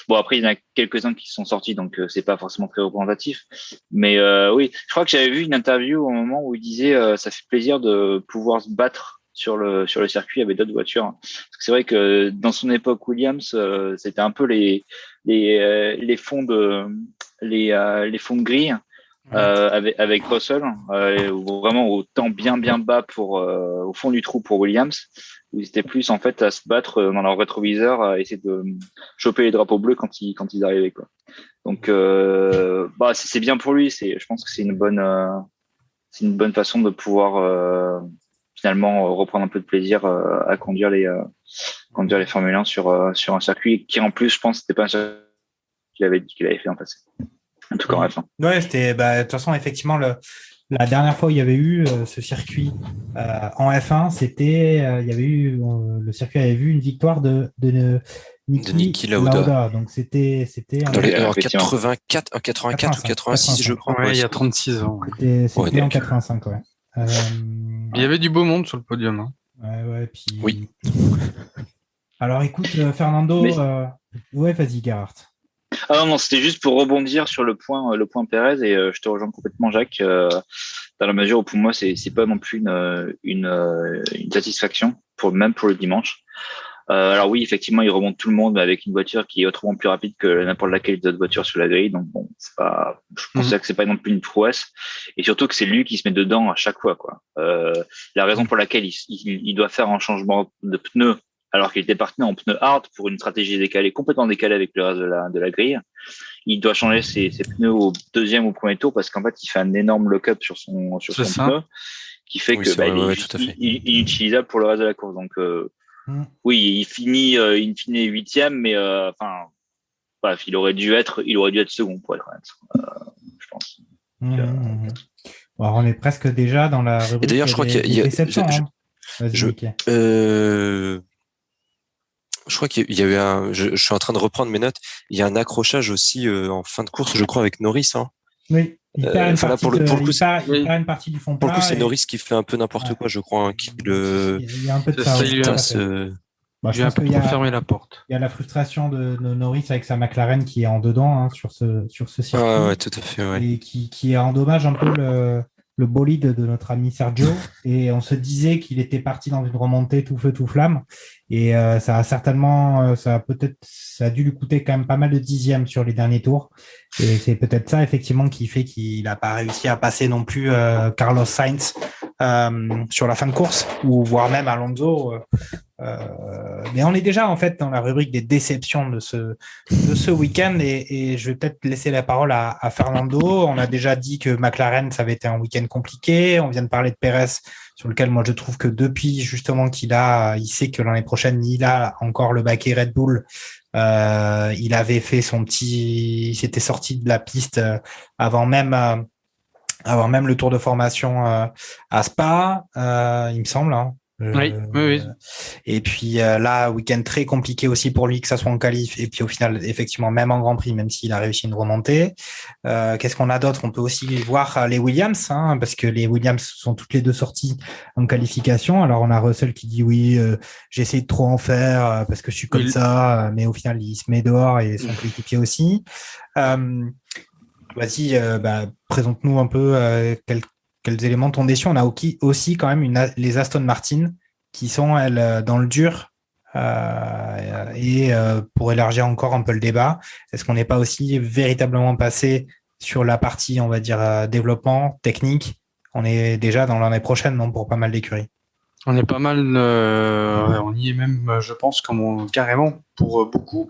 Bon, après, il y en a quelques-uns qui sont sortis, donc c'est pas forcément très représentatif. Mais oui, je crois que j'avais vu une interview au moment où il disait ça fait plaisir de pouvoir se battre sur le circuit avec d'autres voitures. Parce que c'est vrai que dans son époque Williams, c'était un peu les fonds de grille. Avec Russell, vraiment au temps bien bas au fond du trou pour Williams, où ils étaient plus en fait à se battre dans leur rétroviseur, à essayer de choper les drapeaux bleus quand ils arrivaient, quoi. Donc c'est bien pour lui. Je pense que c'est une bonne façon de pouvoir finalement reprendre un peu de plaisir à conduire les Formule 1 sur un circuit qui en plus, je pense, c'était pas un circuit qu'il avait fait en passé. En tout cas, en F1. Ouais, c'était, de toute façon, effectivement, la dernière fois où il y avait eu ce circuit en F1, c'était, il y avait eu, le circuit avait vu une victoire de Niki Lauda. Donc, c'était en 84 ou 86, je crois. Ouais, il y a 36 ans. C'était en 85, ouais. Il y avait du beau monde sur le podium. Hein. Ouais, puis... Oui. Alors, écoute, Fernando, ouais, vas-y, Gerhardt. Ah non, c'était juste pour rebondir sur le point Pérez, et je te rejoins complètement, Jacques, dans la mesure où pour moi c'est pas non plus une satisfaction même pour le dimanche. Alors oui, effectivement, il remonte tout le monde, mais avec une voiture qui est autrement plus rapide que n'importe laquelle des autres voitures sur la grille. Donc bon, je considère que c'est pas non plus une prouesse, et surtout que c'est lui qui se met dedans à chaque fois, quoi. La raison pour laquelle il doit faire un changement de pneu, alors qu'il était parti en pneus hard pour une stratégie complètement décalée avec le reste de la grille. Il doit changer ses pneus au deuxième ou premier tour, parce qu'en fait, il fait un énorme lock-up sur son pneu, qui fait que il est inutilisable pour le reste de la course. Donc, oui, il finit 8e, mais bref, il aurait dû être second, pour être honnête, je pense. Alors, on est presque déjà dans la rubrique. Et d'ailleurs, je crois qu'il y a je crois qu'il y a eu je suis en train de reprendre mes notes. Il y a un accrochage aussi en fin de course, je crois, avec Norris. Hein. Oui, il perd une partie du fond plat. Pour le coup, c'est Norris qui fait un peu n'importe quoi, je crois. Hein, il y a un peu de ça. Il a un peu trop fermé la porte. Il y a la frustration de Norris avec sa McLaren qui est en dedans, hein, sur ce circuit. Ouais, tout à fait. Ouais. Et qui endommage un peu le bolide de notre ami Sergio, et on se disait qu'il était parti dans une remontée tout feu tout flamme, et ça a dû lui coûter quand même pas mal de dixièmes sur les derniers tours, et c'est peut-être ça effectivement qui fait qu'il n'a pas réussi à passer non plus Carlos Sainz sur la fin de course, ou voire même Alonso. Mais on est déjà en fait dans la rubrique des déceptions de ce week-end, et je vais peut-être laisser la parole à Fernando. On a déjà dit que McLaren, ça avait été un week-end compliqué. On vient de parler de Pérez, sur lequel moi je trouve que depuis justement il sait que l'année prochaine il a encore le baquet Red Bull. Il avait fait il s'était sorti de la piste avant même le tour de formation à Spa, il me semble. Hein. Oui. Et puis là, week-end très compliqué aussi pour lui, que ça soit en qualif, et puis au final, effectivement, même en Grand Prix, même s'il a réussi une remontée. Qu'est-ce qu'on a d'autre? On peut aussi voir les Williams, hein, parce que les Williams sont toutes les deux sorties en qualification. Alors on a Russell qui dit oui, j'essaie de trop en faire parce que je suis comme ça, mais au final il se met dehors, et son coéquipier aussi. Vas-y, présente-nous un peu quels éléments t'ont déçu. On a aussi quand même les Aston Martin qui sont, elles, dans le dur. Et pour élargir encore un peu le débat, est-ce qu'on n'est pas aussi véritablement passé sur la partie, on va dire, développement technique? On est déjà dans l'année prochaine, non, pour pas mal d'écuries? On est pas mal, on y est même, je pense, carrément, pour beaucoup.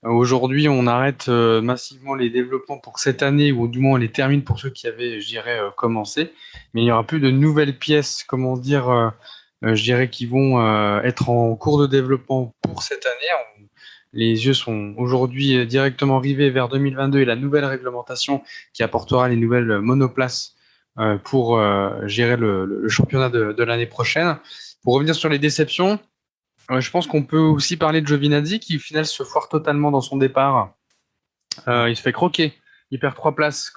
Aujourd'hui, on arrête massivement les développements pour cette année, ou du moins on les termine pour ceux qui avaient, je dirais, commencé. Mais il n'y aura plus de nouvelles pièces, je dirais, qui vont être en cours de développement pour cette année. Les yeux sont aujourd'hui directement rivés vers 2022 et la nouvelle réglementation qui apportera les nouvelles monoplaces pour gérer le championnat de l'année prochaine. Pour revenir sur les déceptions, Je pense qu'on peut aussi parler de Giovinazzi qui, au final, se foire totalement dans son départ. Il se fait croquer. Il perd 3 places,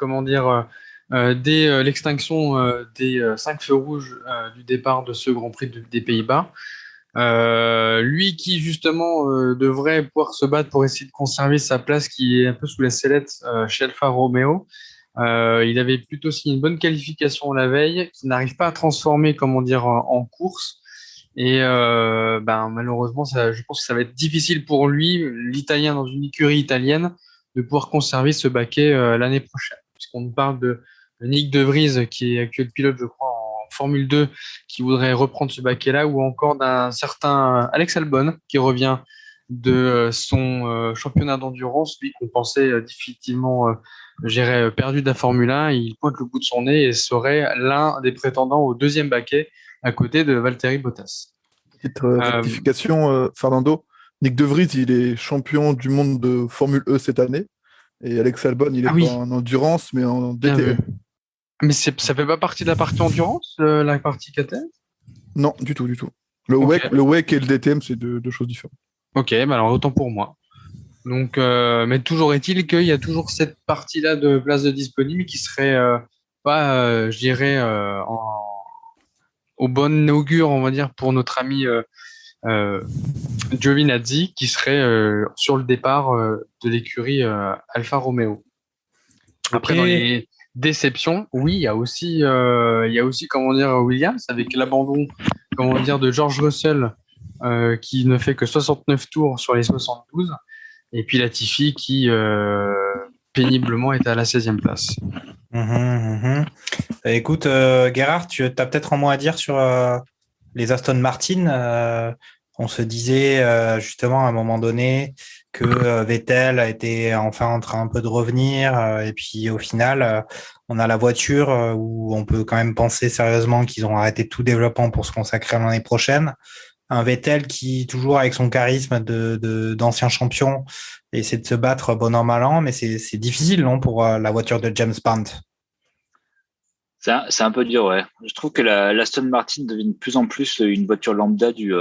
dès l'extinction des 5 feux rouges du départ de ce Grand Prix des Pays-Bas. Lui qui, justement, devrait pouvoir se battre pour essayer de conserver sa place qui est un peu sous la sellette chez Alfa Romeo. Il avait plutôt signé une bonne qualification la veille, qui n'arrive pas à transformer, en course. Et malheureusement, je pense que ça va être difficile pour lui, l'Italien dans une écurie italienne, de pouvoir conserver ce baquet l'année prochaine. Puisqu'on nous parle de Nyck De Vries, qui est actuel pilote, je crois, en Formule 2, qui voudrait reprendre ce baquet-là, ou encore d'un certain Alex Albon, qui revient de son championnat d'endurance, lui qu'on pensait définitivement perdu de la Formule 1. Il pointe le bout de son nez et serait l'un des prétendants au deuxième baquet à côté de Valtteri Bottas. Petite rectification, Fernando. Nyck De Vries, il est champion du monde de Formule E cette année. Et Alex Albon, il est pas en endurance, mais en DTM. Mais ça fait pas partie de la partie endurance, la partie KTM? Non, du tout. Le WEC et le DTM, c'est deux choses différentes. Ok, alors autant pour moi. Donc, mais toujours est-il qu'il y a toujours cette partie-là de place de disponible qui serait au bon augure, on va dire, pour notre ami Giovinazzi, qui serait sur le départ de l'écurie Alfa Romeo. Après, dans les déceptions, oui, il y a aussi Williams, avec l'abandon, de George Russell, qui ne fait que 69 tours sur les 72, et puis Latifi qui péniblement est à la 16e place. Écoute, Gerhard, tu as peut-être un mot à dire sur les Aston Martin. On se disait justement à un moment donné que Vettel était enfin en train un peu de revenir, et puis au final, on a la voiture où on peut quand même penser sérieusement qu'ils ont arrêté tout développement pour se consacrer à l'année prochaine. Un Vettel qui, toujours avec son charisme d'ancien champion, essaie de se battre bon an, mal an, mais c'est difficile, non, pour la voiture de James Bond. C'est un peu dur, ouais. Je trouve que l'Aston Martin devient de plus en plus une voiture lambda du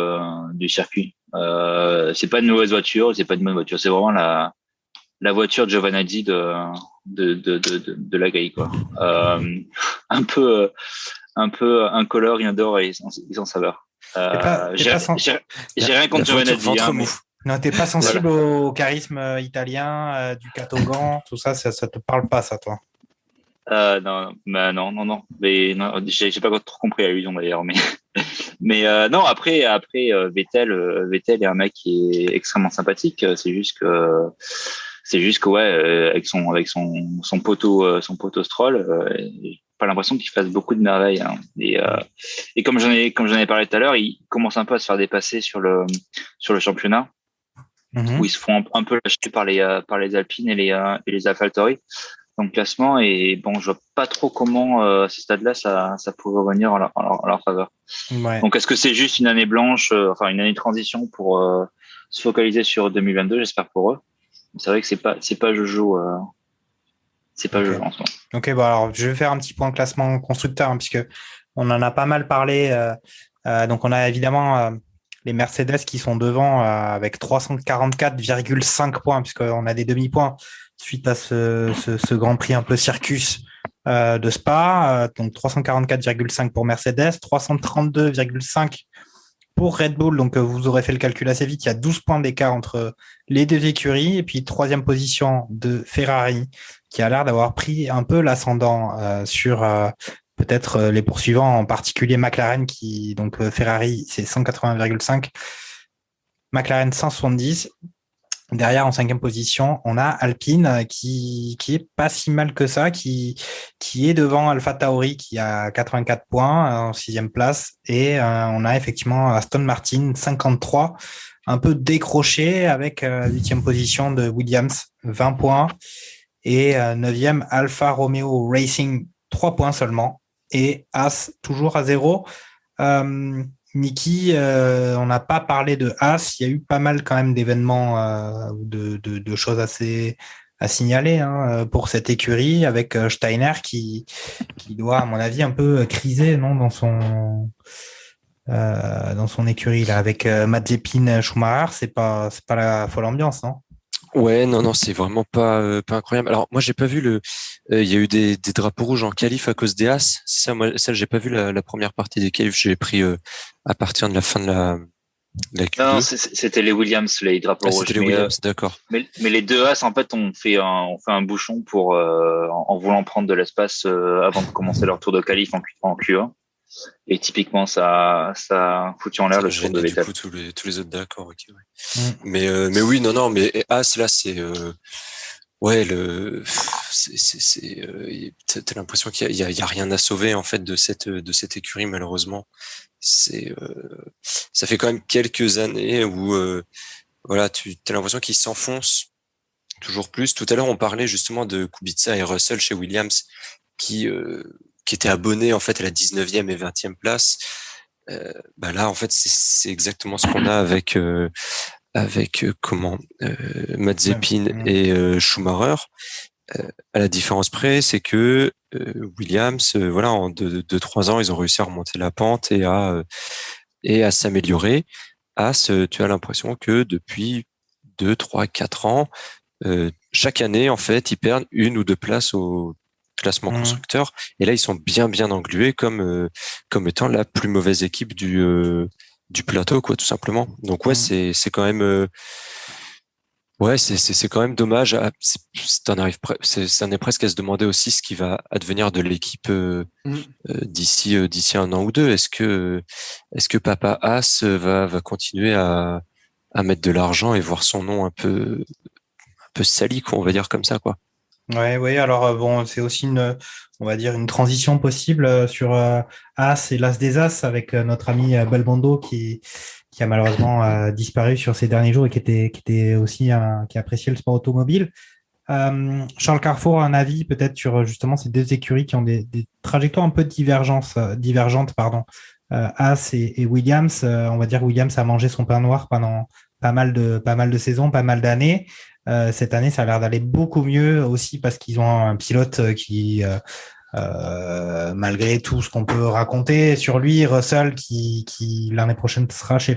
circuit. C'est pas une mauvaise voiture, c'est pas une bonne voiture, c'est vraiment la voiture de Giovinazzi de la grille, quoi. Un peu incolore, inodore et sans saveur. J'ai rien contre Giovinazzi. Non, t'es pas sensible au charisme italien, du Catogan, tout ça, ça te parle pas, ça, toi? Non. Mais non, j'ai pas trop compris l'allusion d'ailleurs, mais non. Après, Vettel est un mec qui est extrêmement sympathique. C'est juste que ouais, avec son poteau Stroll, j'ai pas l'impression qu'il fasse beaucoup de merveilles, hein. Et comme j'en ai parlé tout à l'heure, il commence un peu à se faire dépasser sur le championnat, où ils se font un peu lâcher par les Alpines et les AlphaTauri dans le classement. Et bon, je vois pas trop comment à ce stade-là ça pourrait revenir en leur faveur. Ouais. Donc est-ce que c'est juste une année blanche, une année de transition pour se focaliser sur 2022? J'espère pour eux. C'est vrai que c'est pas Jojo. C'est pas Jojo en ce moment. Ok, bon alors je vais faire un petit point de classement constructeur, hein, puisque on en a pas mal parlé. Donc on a évidemment les Mercedes qui sont devant avec 344,5 points, puisqu'on a des demi-points suite à ce Grand Prix un peu circus de Spa. Donc 344,5 pour Mercedes, 332,5 pour Red Bull. Donc vous aurez fait le calcul assez vite. Il y a 12 points d'écart entre les deux écuries. Et puis troisième position de Ferrari, qui a l'air d'avoir pris un peu l'ascendant sur peut-être les poursuivants, en particulier McLaren, donc Ferrari, c'est 180,5, McLaren 170. Derrière, en cinquième position, on a Alpine qui est pas si mal que ça, qui est devant AlphaTauri qui a 84 points en sixième place, et on a effectivement Aston Martin 53, un peu décroché avec huitième position de Williams 20 points et neuvième Alfa Romeo Racing 3 points seulement, et As toujours à 0. Niki, on n'a pas parlé de As. Il y a eu pas mal quand même d'événements, de choses assez à signaler, hein, pour cette écurie, avec Steiner qui doit, à mon avis, un peu criser, non, dans son écurie là, avec Mazepin, Schumacher, c'est pas la folle ambiance, non? Ouais, non, c'est vraiment pas incroyable. Alors moi, j'ai pas vu il y a eu des drapeaux rouges en qualif à cause des As. C'est ça, moi, ça, j'ai pas vu la première partie des qualifs. J'ai pris à partir de la fin de la Q2. Non, c'était les Williams, les drapeaux rouges. C'était les Williams, d'accord. Mais les deux As, en fait, ont fait un bouchon pour en voulant prendre de l'espace avant de commencer leur tour de qualif en Q1. Et typiquement, ça a foutu en l'air le tour de l'étape. Du coup, tous les autres, d'accord, ok. Ouais. Mais oui, non, mais As là, c'est ouais, t'as l'impression qu'il y a rien à sauver en fait de cette écurie, malheureusement. Ça fait quand même quelques années où voilà, t'as l'impression qu'ils s'enfoncent toujours plus. Tout à l'heure, on parlait justement de Kubica et Russell chez Williams qui étaient abonnés en fait à la 19e et 20e place. Là, en fait, c'est exactement ce qu'on a avec Mazepin et Schumacher. À la différence près, c'est que Williams, voilà, en 2-3 ans, ils ont réussi à remonter la pente et à s'améliorer. As, tu as l'impression que depuis 2, 3, 4 ans, chaque année, en fait, ils perdent 1 ou 2 places au classement constructeur. Et là, ils sont bien englués comme étant la plus mauvaise équipe du plateau, quoi, tout simplement. Donc ouais, c'est quand même ouais, c'est quand même dommage. Ça en est presque à se demander aussi ce qui va advenir de l'équipe d'ici 1 an ou 2. Est-ce que Papa As va continuer à mettre de l'argent et voir son nom un peu sali, quoi, on va dire comme ça, quoi. Ouais, alors bon, c'est aussi on va dire une transition possible sur As et l'As des As avec notre ami Belmondo qui a malheureusement disparu sur ces derniers jours et qui était aussi qui appréciait le sport automobile. Charles Carrefour a un avis peut-être sur justement ces deux écuries qui ont des trajectoires un peu divergentes, pardon. As et Williams, on va dire Williams a mangé son pain noir pendant pas mal de saisons, pas mal d'années. Cette année, ça a l'air d'aller beaucoup mieux aussi parce qu'ils ont un pilote qui, malgré tout ce qu'on peut raconter sur lui, Russell, qui l'année prochaine sera chez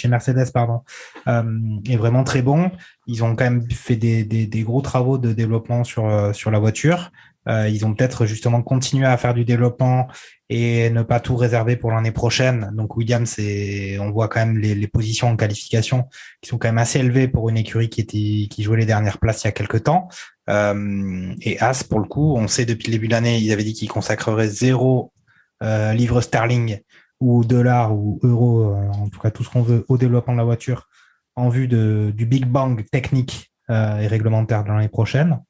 Mercedes, pardon, est vraiment très bon. Ils ont quand même fait des gros travaux de développement sur la voiture. Ils ont peut-être justement continué à faire du développement et ne pas tout réserver pour l'année prochaine. Donc Williams, on voit quand même les positions en qualification qui sont quand même assez élevées pour une écurie qui jouait les dernières places il y a quelques temps. Et As, pour le coup, on sait depuis le début de l'année, ils avaient dit qu'ils consacreraient 0 livres sterling ou dollars ou euros, en tout cas tout ce qu'on veut, au développement de la voiture en vue du Big Bang technique et réglementaire de l'année prochaine.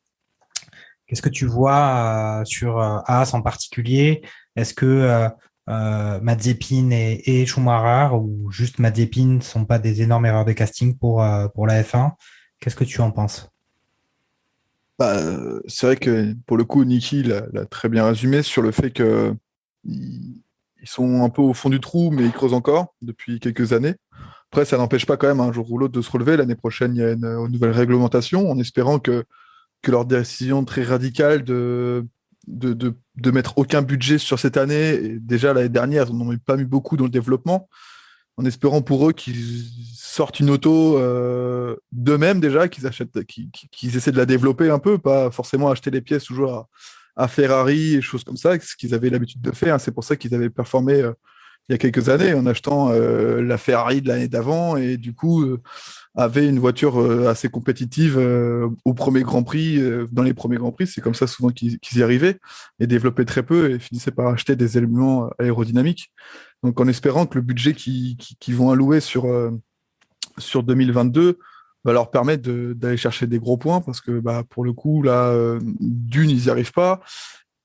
Qu'est-ce que tu vois sur As en particulier? Est-ce que Mazepin et Schumacher ou juste Mazepin ne sont pas des énormes erreurs de casting pour la F1? Qu'est-ce que tu en penses? C'est vrai que pour le coup, Niki l'a très bien résumé sur le fait qu'ils sont un peu au fond du trou, mais ils creusent encore depuis quelques années. Après, ça n'empêche pas quand même un jour ou l'autre de se relever. L'année prochaine, il y a une nouvelle réglementation, en espérant que leur décision très radicale de mettre aucun budget sur cette année, et déjà l'année dernière, ils n'en ont pas mis beaucoup dans le développement, en espérant pour eux qu'ils sortent une auto d'eux-mêmes déjà, qu'ils essaient de la développer un peu, pas forcément acheter les pièces toujours à Ferrari et choses comme ça, ce qu'ils avaient l'habitude de faire. C'est pour ça qu'ils avaient performé il y a quelques années en achetant la Ferrari de l'année d'avant et du coup avait une voiture assez compétitive au premier Grand Prix, dans les premiers Grands Prix. C'est comme ça souvent qu'ils y arrivaient et développaient très peu et finissaient par acheter des éléments aérodynamiques. Donc en espérant que le budget qu'ils vont allouer sur 2022 va leur permettre d'aller chercher des gros points parce que pour le coup, là, d'une, ils n'y arrivent pas.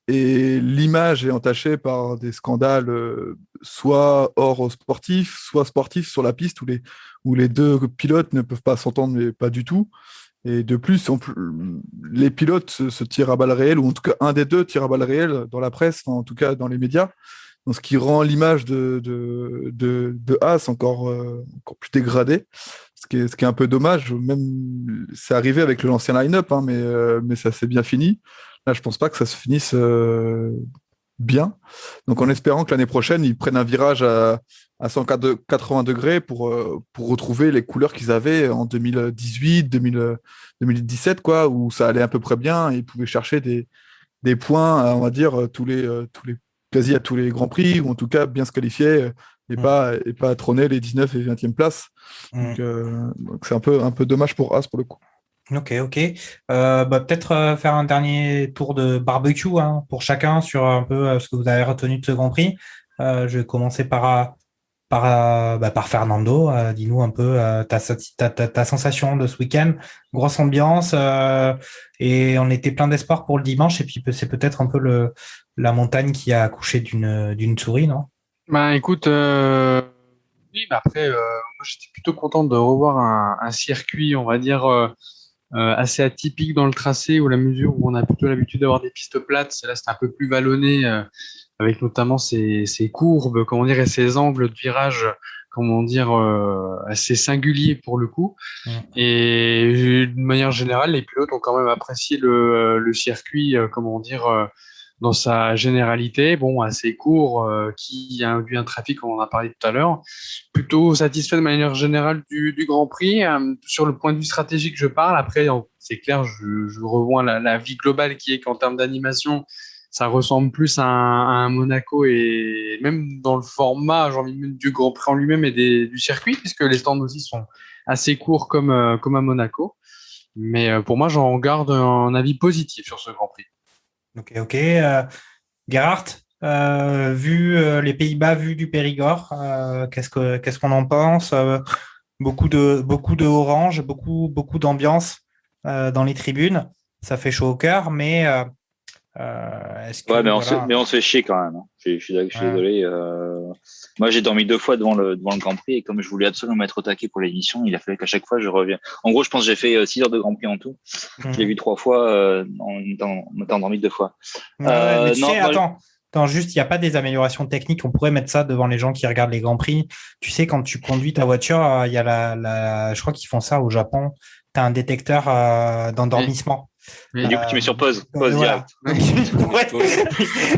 Et l'image est entachée par des scandales soit hors sportif, soit sportifs sur la piste où les deux pilotes ne peuvent pas s'entendre, mais pas du tout. Et de plus, les pilotes se tirent à balles réelles, ou en tout cas un des deux tire à balles réelles dans la presse, enfin, en tout cas dans les médias. Donc, ce qui rend l'image de Haas encore plus dégradée, ce qui est un peu dommage. Même, c'est arrivé avec l'ancien line-up, hein, mais ça s'est bien fini. Là, je pense pas que ça se finisse bien. Donc en espérant que l'année prochaine, ils prennent un virage à 180 degrés pour retrouver les couleurs qu'ils avaient en 2018, 2017, quoi, où ça allait à peu près bien et ils pouvaient chercher des points, on va dire, quasi à tous les Grands Prix, ou en tout cas bien se qualifier et pas trôner les 19 et 20e places. Donc c'est un peu dommage pour As pour le coup. Ok. Peut-être faire un dernier tour de barbecue pour chacun sur un peu ce que vous avez retenu de ce Grand Prix. Je vais commencer par Fernando. Dis-nous un peu ta sensation de ce week-end. Grosse ambiance et on était plein d'espoir pour le dimanche. Et puis c'est peut-être un peu la montagne qui a accouché d'une souris, non? Écoute, oui, mais après, moi j'étais plutôt content de revoir un circuit, on va dire, assez atypique dans le tracé, où la mesure où on a plutôt l'habitude d'avoir des pistes plates, là c'était un peu plus vallonné, avec notamment ces courbes, comment dire, et ces angles de virage, comment dire, assez singuliers pour le coup. Et de manière générale, les pilotes ont quand même apprécié le circuit, comment dire, dans sa généralité, assez court, qui a induit un trafic, on en a parlé tout à l'heure. Plutôt satisfait de manière générale du Grand Prix. Sur le point de vue stratégique, je parle. Après, c'est clair, je revois la vie globale qui est qu'en termes d'animation, ça ressemble plus à un Monaco, et même dans le format, j'ai envie de dire, du Grand Prix en lui-même et du circuit, puisque les stands aussi sont assez courts comme à Monaco. Mais pour moi, j'en garde un avis positif sur ce Grand Prix. Ok. Gerhard, vu les Pays-Bas, vu du Périgord, qu'est-ce qu'on en pense? Beaucoup de orange, beaucoup d'ambiance dans les tribunes. Ça fait chaud au cœur, mais est-ce que, mais on se fait chier quand même. Je suis désolé. Moi, j'ai dormi 2 fois devant le Grand Prix, et comme je voulais absolument m'être au taquet pour l'émission, il a fallu qu'à chaque fois je revienne. En gros, je pense que j'ai fait 6 heures de Grand Prix en tout. Je l'ai vu 3 fois en étant endormi 2 fois. Attends, juste, il n'y a pas des améliorations techniques. On pourrait mettre ça devant les gens qui regardent les Grands Prix. Tu sais, quand tu conduis ta voiture, il y a je crois qu'ils font ça au Japon. Tu as un détecteur d'endormissement. Et du coup, tu mets sur pause voilà. direct.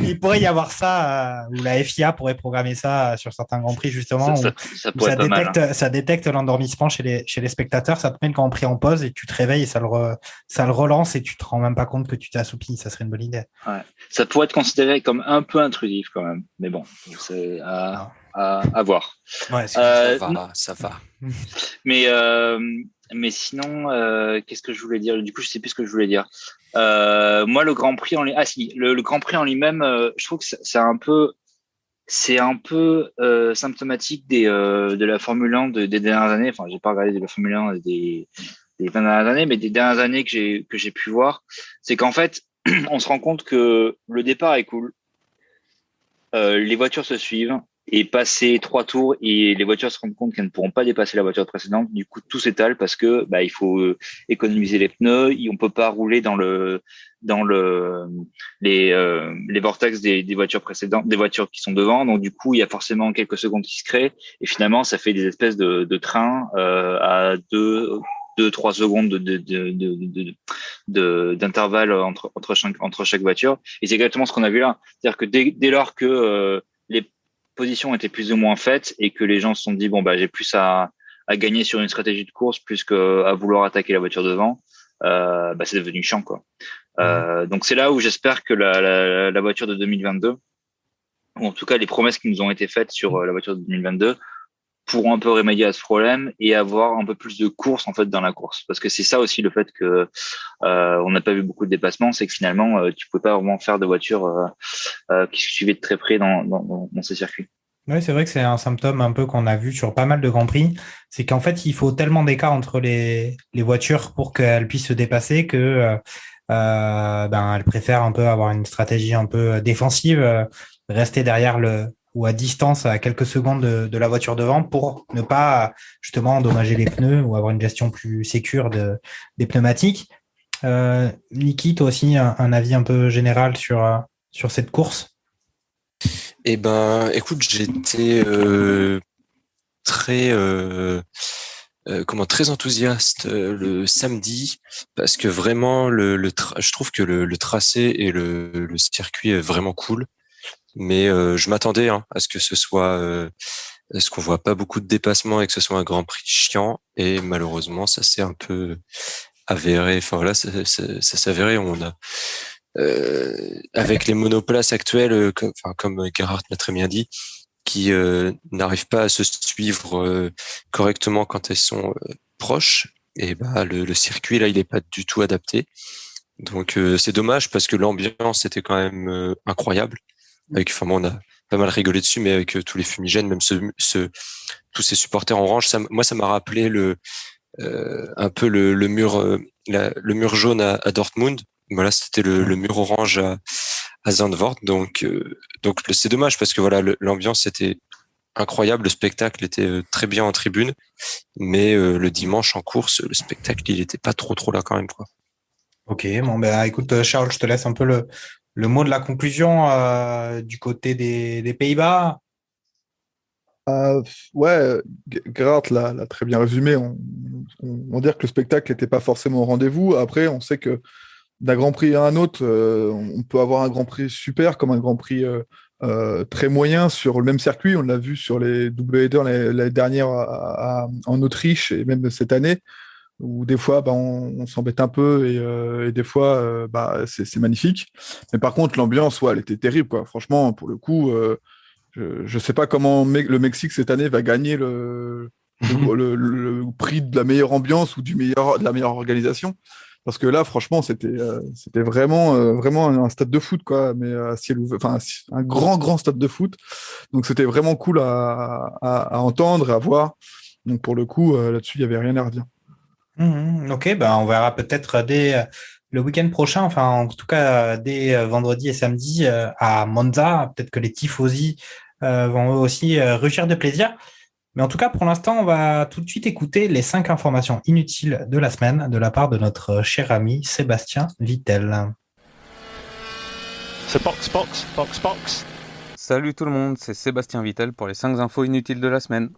Il pourrait y avoir ça, ou la FIA pourrait programmer ça sur certains Grands Prix, justement, ça détecte l'endormissement chez les spectateurs, ça te met le Grand Prix en pause et tu te réveilles et ça le relance et tu te rends même pas compte que tu t'es assoupi. Ça serait une bonne idée. Ouais. Ça pourrait être considéré comme un peu intrusif quand même, mais bon, c'est à voir. Ouais, ça va. Mais sinon, qu'est-ce que je voulais dire? Du coup, je sais plus ce que je voulais dire. Moi, le Grand Prix le Grand Prix en lui-même, je trouve que c'est un peu symptomatique de la Formule 1 des dernières années. Enfin, j'ai pas regardé de la Formule 1 des 20 dernières années, mais des dernières années que j'ai pu voir, c'est qu'en fait, on se rend compte que le départ est cool, les voitures se suivent. Et passer 3 tours, et les voitures se rendent compte qu'elles ne pourront pas dépasser la voiture précédente. Du coup, tout s'étale parce que il faut économiser les pneus. On peut pas rouler dans les vortex des voitures précédentes, des voitures qui sont devant. Donc du coup, il y a forcément quelques secondes qui se créent. Et finalement, ça fait des espèces de trains à 2-3 secondes d'intervalle entre chaque voiture. Et c'est exactement ce qu'on a vu là. C'est-à-dire que dès lors que les positions étaient plus ou moins faites et que les gens se sont dit j'ai plus à gagner sur une stratégie de course plus qu'à vouloir attaquer la voiture devant, c'est devenu chiant, quoi. Donc c'est là où j'espère que la voiture de 2022, ou en tout cas les promesses qui nous ont été faites sur la voiture de 2022, pourront un peu remédier à ce problème et avoir un peu plus de course en fait dans la course, parce que c'est ça aussi le fait que on n'a pas vu beaucoup de dépassements, c'est que finalement tu pouvais pas vraiment faire de voitures qui se suivaient de très près dans ces circuits. Oui, c'est vrai que c'est un symptôme un peu qu'on a vu sur pas mal de Grands Prix, c'est qu'en fait il faut tellement d'écart entre les voitures pour qu'elles puissent se dépasser que elles préfèrent un peu avoir une stratégie un peu défensive, rester derrière ou à distance à quelques secondes de la voiture devant pour ne pas justement endommager les pneus ou avoir une gestion plus sécure des pneumatiques. Niki, toi aussi, un avis un peu général sur cette course? Eh ben, écoute, j'étais très enthousiaste le samedi, parce que vraiment je trouve que le tracé et le circuit est vraiment cool. Mais je m'attendais à ce que ce soit, à ce qu'on voit pas beaucoup de dépassements et que ce soit un Grand Prix chiant. Et malheureusement, ça s'est un peu avéré. Enfin voilà, ça s'est avéré. On a avec les monoplaces actuelles, comme Gerhard l'a très bien dit, qui n'arrivent pas à se suivre correctement quand elles sont proches. Et le circuit là, il est pas du tout adapté. Donc c'est dommage parce que l'ambiance était quand même incroyable. On a pas mal rigolé dessus, mais avec tous les fumigènes, même tous ces supporters orange, ça m'a rappelé un peu le mur jaune à Dortmund. Voilà, c'était le mur orange à Zandvoort. Donc c'est dommage parce que voilà, l'ambiance était incroyable, le spectacle était très bien en tribune, mais le dimanche en course, le spectacle il était pas trop là quand même quoi. Ok, bon écoute Charles, je te laisse un peu le mot de la conclusion du côté des Pays-Bas. Ouais, Gerhard l'a très bien résumé. On va dire que le spectacle n'était pas forcément au rendez-vous. Après, on sait que d'un Grand Prix à un autre, on peut avoir un Grand Prix super comme un Grand Prix très moyen sur le même circuit. On l'a vu sur les double headers l'année dernière en Autriche et même cette année, où des fois on s'embête un peu et des fois c'est magnifique. Mais par contre, l'ambiance, elle était terrible, quoi. Franchement, pour le coup, je sais pas comment le Mexique cette année va gagner le prix de la meilleure ambiance ou de la meilleure organisation. Parce que là, franchement, c'était vraiment un stade de foot, quoi, mais à ciel ouvert, enfin un grand stade de foot. Donc c'était vraiment cool à entendre et à voir. Donc pour le coup, là-dessus, il n'y avait rien à redire. Ok, on verra peut-être dès le week-end prochain, enfin en tout cas dès vendredi et samedi à Monza. Peut-être que les tifosi vont eux aussi rugir de plaisir. Mais en tout cas, pour l'instant, on va tout de suite écouter les 5 informations inutiles de la semaine de la part de notre cher ami Sébastien Vittel. C'est box. Salut tout le monde, c'est Sébastien Vittel pour les 5 infos inutiles de la semaine.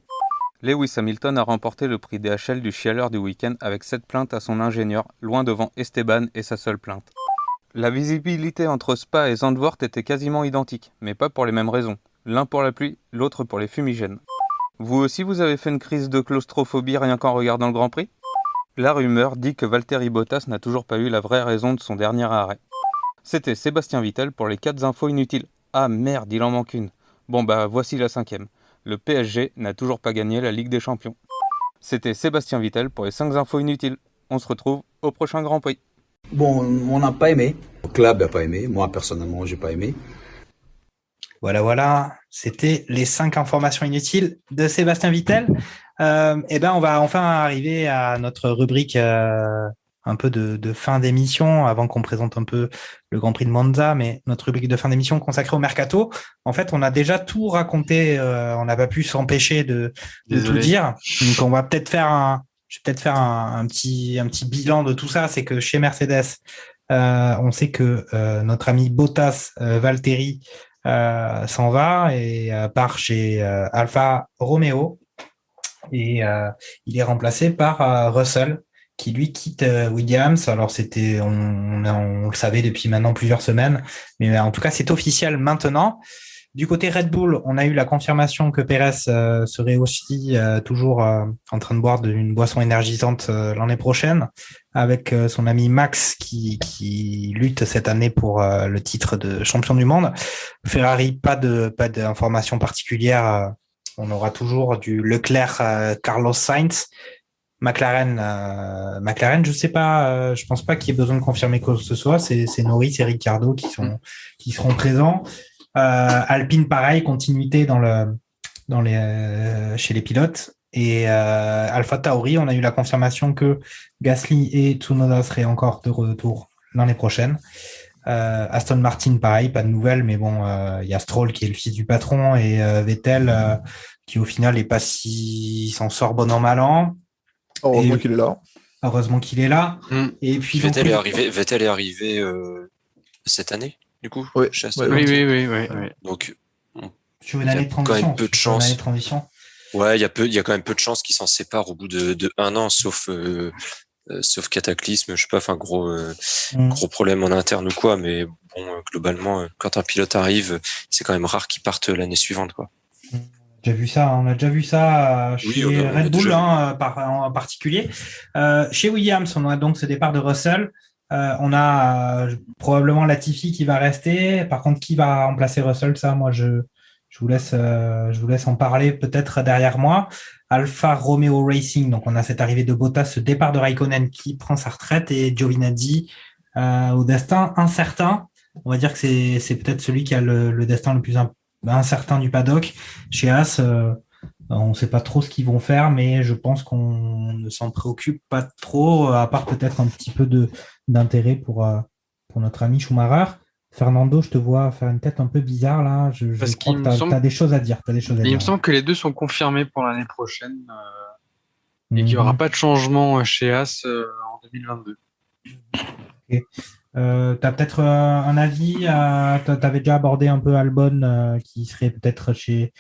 Lewis Hamilton a remporté le prix DHL du chialeur du week-end avec 7 plaintes à son ingénieur, loin devant Esteban et sa seule plainte. La visibilité entre Spa et Zandvoort était quasiment identique, mais pas pour les mêmes raisons. L'un pour la pluie, l'autre pour les fumigènes. Vous aussi, vous avez fait une crise de claustrophobie rien qu'en regardant le Grand Prix ? La rumeur dit que Valtteri Bottas n'a toujours pas eu la vraie raison de son dernier arrêt. C'était Sébastien Vittel pour les 4 infos inutiles. Ah merde, il en manque une. Bon voici la 5e. Le PSG n'a toujours pas gagné la Ligue des Champions. C'était Sébastien Vittel pour les 5 infos inutiles. On se retrouve au prochain Grand Prix. Bon, on n'a pas aimé. Le club n'a pas aimé. Moi, personnellement, j'ai pas aimé. Voilà. C'était les 5 informations inutiles de Sébastien Vittel. On va enfin arriver à notre rubrique un peu de fin d'émission avant qu'on présente un peu le Grand Prix de Monza, mais notre rubrique de fin d'émission consacrée au Mercato. En fait, on a déjà tout raconté, on n'a pas pu s'empêcher de tout dire. Donc, on va peut-être faire un petit bilan de tout ça. C'est que chez Mercedes, on sait que notre ami Bottas Valtteri s'en va et part chez Alfa Romeo et il est remplacé par Russell qui lui quitte Williams. Alors on le savait depuis maintenant plusieurs semaines, mais en tout cas c'est officiel maintenant. Du côté Red Bull, on a eu la confirmation que Pérez serait aussi toujours en train de boire une boisson énergisante l'année prochaine, avec son ami Max qui lutte cette année pour le titre de champion du monde. Ferrari, pas d'informations particulières. On aura toujours du Leclerc, Carlos Sainz. McLaren, je sais pas, je pense pas qu'il y ait besoin de confirmer quoi que ce soit. C'est Norris et Ricciardo qui seront présents. Alpine, pareil, continuité chez les pilotes. Et Alpha Tauri, on a eu la confirmation que Gasly et Tsunoda seraient encore de retour l'année prochaine. Aston Martin, pareil, pas de nouvelles, mais bon, il y a Stroll qui est le fils du patron et Vettel qui au final est pas si s'en sort bon an mal an. Heureusement qu'il est là. Heureusement qu'il est là. Et puis Vettel est arrivé cette année, du coup. Oui. Oui. Donc, sur une année de transition. Quand même peu de chance. Ouais, il y a quand même peu de chances qu'ils s'en séparent au bout de 1 an, sauf sauf cataclysme, je sais pas, enfin gros problème en interne ou quoi, mais bon, globalement, quand un pilote arrive, c'est quand même rare qu'il parte l'année suivante, quoi. On a déjà vu ça chez Red Bull en particulier. Chez Williams, on a donc ce départ de Russell. On a probablement Latifi qui va rester. Par contre, qui va remplacer Russell, ça, moi, je vous laisse en parler peut-être derrière moi. Alfa Romeo Racing, donc on a cette arrivée de Bottas, ce départ de Raikkonen qui prend sa retraite et Giovinazzi au destin incertain. On va dire que c'est peut-être celui qui a le destin le plus incertain du paddock. Chez As, on ne sait pas trop ce qu'ils vont faire, mais je pense qu'on ne s'en préoccupe pas trop, à part peut-être un petit peu d'intérêt pour notre ami Schumacher. Fernando, je te vois faire une tête un peu bizarre là. Je crois que tu as des choses à dire. Il me semble que les deux sont confirmés pour l'année prochaine et qu'il n'y aura pas de changement chez As en 2022. Okay. Tu as peut-être un avis, tu avais déjà abordé un peu Albon qui serait peut-être chez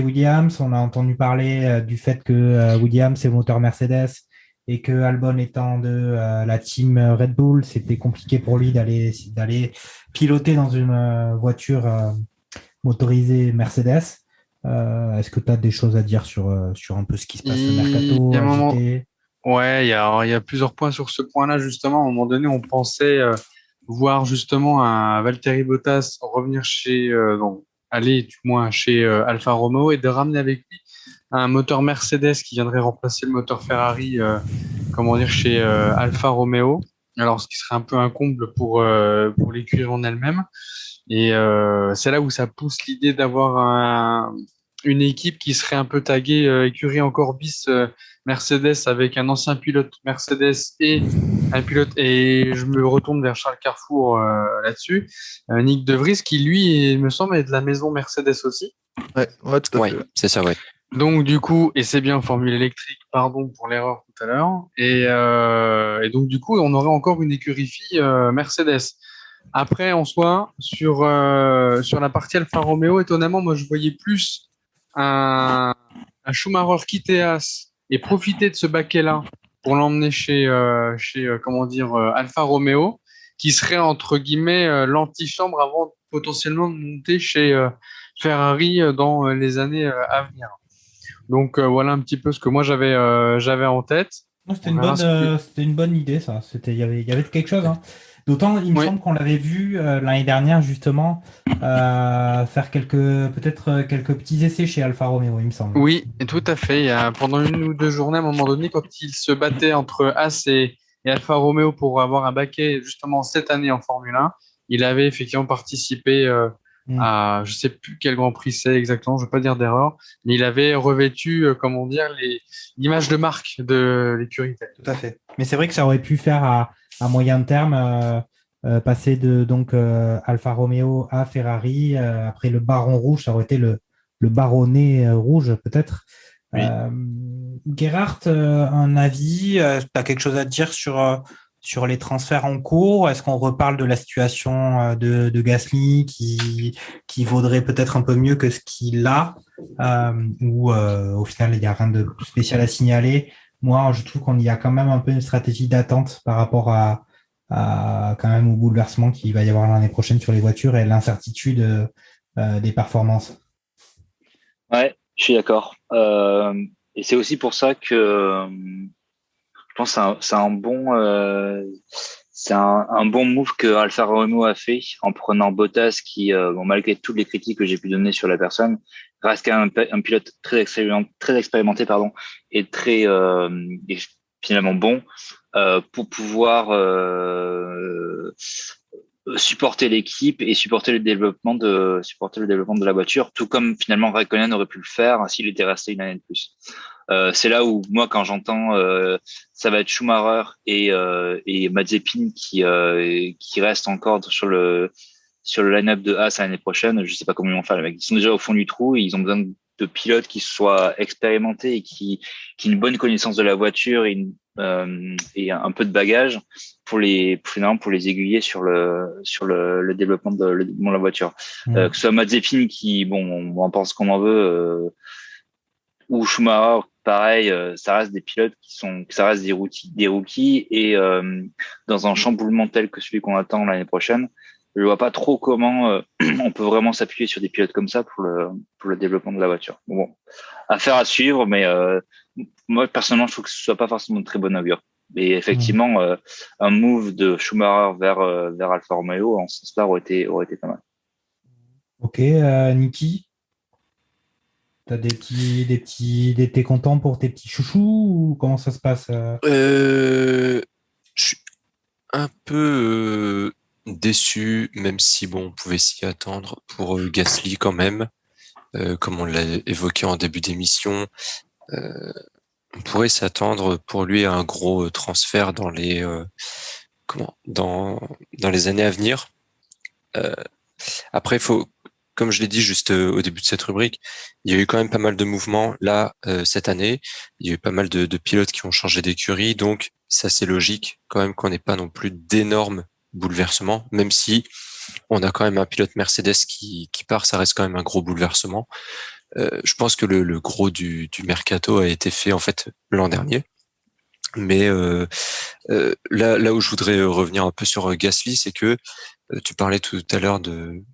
Williams. On a entendu parler du fait que Williams est moteur Mercedes et que Albon étant de la team Red Bull, c'était compliqué pour lui d'aller piloter dans une voiture motorisée Mercedes. Est-ce que tu as des choses à dire sur un peu ce qui se passe au mercato? Ouais, il y a plusieurs points sur ce point-là, justement. À un moment donné, on pensait voir justement un Valtteri Bottas revenir chez Alfa Romeo et de ramener avec lui un moteur Mercedes qui viendrait remplacer le moteur Ferrari chez Alfa Romeo. Alors, ce qui serait un peu un comble pour l'écurie en elle-même. Et c'est là où ça pousse l'idée d'avoir une équipe qui serait un peu taguée écurie encore bis Mercedes avec un ancien pilote Mercedes et un pilote, et je me retourne vers Charles Carrefour là-dessus, Nick De Vries qui lui, il me semble, est de la maison Mercedes aussi. Ouais, tout à fait. C'est ça, ouais. Donc du coup, et c'est bien Formule électrique, pardon pour l'erreur tout à l'heure, et donc du coup, on aurait encore une écurie fille Mercedes. Après, en soi, sur la partie Alfa Romeo, étonnamment, moi je voyais plus un Schumacher quitter As et profiter de ce baquet-là pour l'emmener chez Alfa Romeo, qui serait entre guillemets l'antichambre avant potentiellement de monter chez Ferrari dans les années à venir. Donc voilà un petit peu ce que moi j'avais en tête. C'était une bonne idée, ça. Il y avait quelque chose. Hein. D'autant, il me semble qu'on l'avait vu l'année dernière, justement, faire quelques petits essais chez Alfa Romeo, il me semble. Oui, tout à fait. Pendant une ou deux journées, à un moment donné, quand il se battait entre As et Alfa Romeo pour avoir un baquet, justement, cette année en Formule 1, il avait effectivement participé à, je ne sais plus quel Grand Prix c'est exactement, je ne veux pas dire d'erreur, mais il avait revêtu, l'image de marque de l'écurie. Tout à fait. Mais c'est vrai que ça aurait pu faire à moyen terme passer de Alfa Romeo à Ferrari. Après le baron rouge, ça aurait été le baronnet rouge peut-être. Oui. Gerhard, un avis, tu as quelque chose à dire sur les transferts en cours? Est-ce qu'on reparle de la situation de Gasly qui vaudrait peut-être un peu mieux que ce qu'il a ou au final il n'y a rien de spécial à signaler? Moi, je trouve qu'on y a quand même un peu une stratégie d'attente par rapport à quand même au bouleversement qu'il va y avoir l'année prochaine sur les voitures et l'incertitude des performances. Ouais, je suis d'accord. Et c'est aussi pour ça que je pense que c'est un bon move que Alfa Romeo a fait en prenant Bottas qui, malgré toutes les critiques que j'ai pu donner sur la personne, reste quand même un pilote très expérimenté, et très et finalement bon pour pouvoir supporter l'équipe et supporter le développement de la voiture, tout comme finalement Raikkonen aurait pu le faire s'il était resté une année de plus. C'est là où moi, quand j'entends ça va être Schumacher et Mazepin qui restent encore sur le line-up de Haas l'année prochaine, je sais pas comment ils vont faire, les mecs. Ils sont déjà au fond du trou et ils ont besoin de pilotes qui soient expérimentés et qui aient une bonne connaissance de la voiture et un peu de bagage pour les aiguiller sur le développement de la voiture. Que ce soit Mazepin qui, on en pense qu'on en veut, Ou Schumacher, pareil, ça reste des pilotes ça reste des rookies et dans un chamboulement tel que celui qu'on attend l'année prochaine, je vois pas trop comment on peut vraiment s'appuyer sur des pilotes comme ça pour le développement de la voiture. Bon, affaire à suivre, mais moi personnellement, je trouve que ce soit pas forcément de très bon augure. Et effectivement, un move de Schumacher vers Alfa Romeo en ce sens-là aurait été pas mal. Ok, Niki, t'as t'es content pour tes petits chouchous ou comment ça se passe Je suis un peu déçu, même si on pouvait s'y attendre pour Gasly quand même, comme on l'a évoqué en début d'émission. On pourrait s'attendre pour lui à un gros transfert dans les dans les années à venir. Après, il faut, comme je l'ai dit juste au début de cette rubrique, il y a eu quand même pas mal de mouvements là cette année. Il y a eu pas mal de pilotes qui ont changé d'écurie, donc ça c'est logique quand même qu'on n'ait pas non plus d'énormes bouleversements, même si on a quand même un pilote Mercedes qui part, ça reste quand même un gros bouleversement. Je pense que le gros du mercato a été fait en fait l'an dernier. Mais là où je voudrais revenir un peu sur Gasly, c'est que tu parlais tout à l'heure de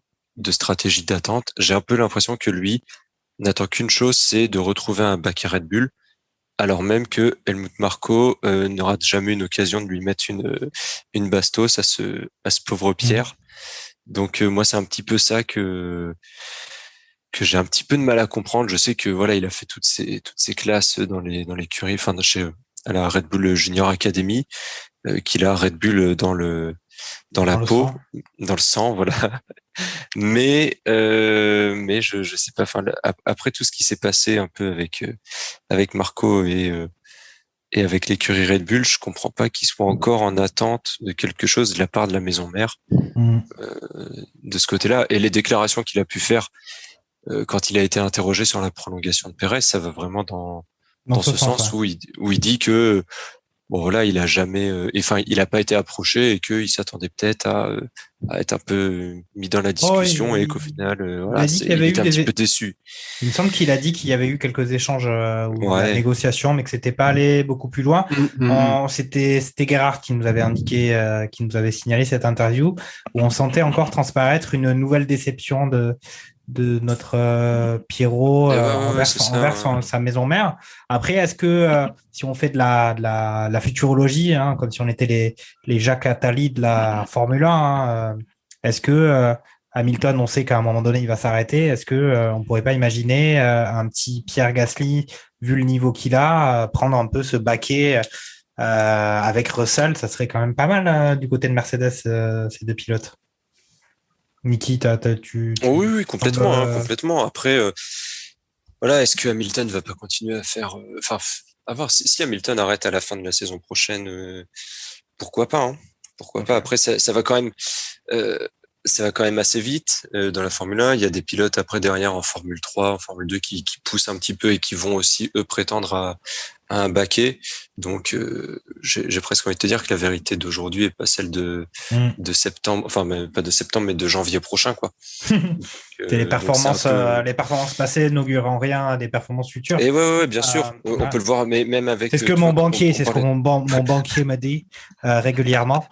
stratégie d'attente. J'ai un peu l'impression que lui n'attend qu'une chose, c'est de retrouver un baquet Red Bull, alors même que Helmut Marko n'aura jamais une occasion de lui mettre une bastos à ce pauvre Pierre. Donc moi c'est un petit peu ça que j'ai un petit peu de mal à comprendre. Je sais que voilà, il a fait toutes ces classes dans l'écurie, enfin à la Red Bull Junior Academy, qu'il a Red Bull dans la peau, dans le sang, voilà. Mais je sais pas. Enfin, après tout ce qui s'est passé un peu avec Marco et avec l'écurie Red Bull, je comprends pas qu'il soit encore en attente de quelque chose de la part de la maison mère de ce côté-là. Et les déclarations qu'il a pu faire quand il a été interrogé sur la prolongation de Pérez, ça va vraiment dans ce sens où il dit que bon voilà, il a jamais, il a pas été approché et qu'il s'attendait peut-être à être un peu mis dans la discussion et qu'au final, voilà, il était un petit peu déçu. Il me semble qu'il a dit qu'il y avait eu quelques échanges ou la négociation, mais que c'était pas allé beaucoup plus loin. C'était Gerhard qui nous avait indiqué, qui nous avait signalé cette interview où on sentait encore transparaître une nouvelle déception de notre Pierrot envers sa maison mère. Après, est-ce que si on fait de la futurologie, comme si on était les Jacques Attali de la Formule 1, est-ce que Hamilton, on sait qu'à un moment donné, il va s'arrêter. Est-ce que on pourrait pas imaginer un petit Pierre Gasly, vu le niveau qu'il a, prendre un peu ce baquet avec Russell? Ça serait quand même pas mal du côté de Mercedes, ces deux pilotes. Niki, oui, complètement, complètement. Après, voilà, est-ce que Hamilton va pas continuer à faire, à voir si Hamilton arrête à la fin de la saison prochaine, pourquoi pas, pourquoi pas. Après, ça va quand même assez vite dans la Formule 1. Il y a des pilotes après derrière en Formule 3, en Formule 2 qui poussent un petit peu et qui vont aussi eux prétendre à un baquet. Donc j'ai presque envie de te dire que la vérité d'aujourd'hui est pas celle de septembre, enfin pas de septembre mais de janvier prochain quoi. Les performances passées n'augurent en rien des performances futures. Et ouais, bien sûr. On peut le voir, mais même avec. C'est ce que mon banquier m'a dit régulièrement.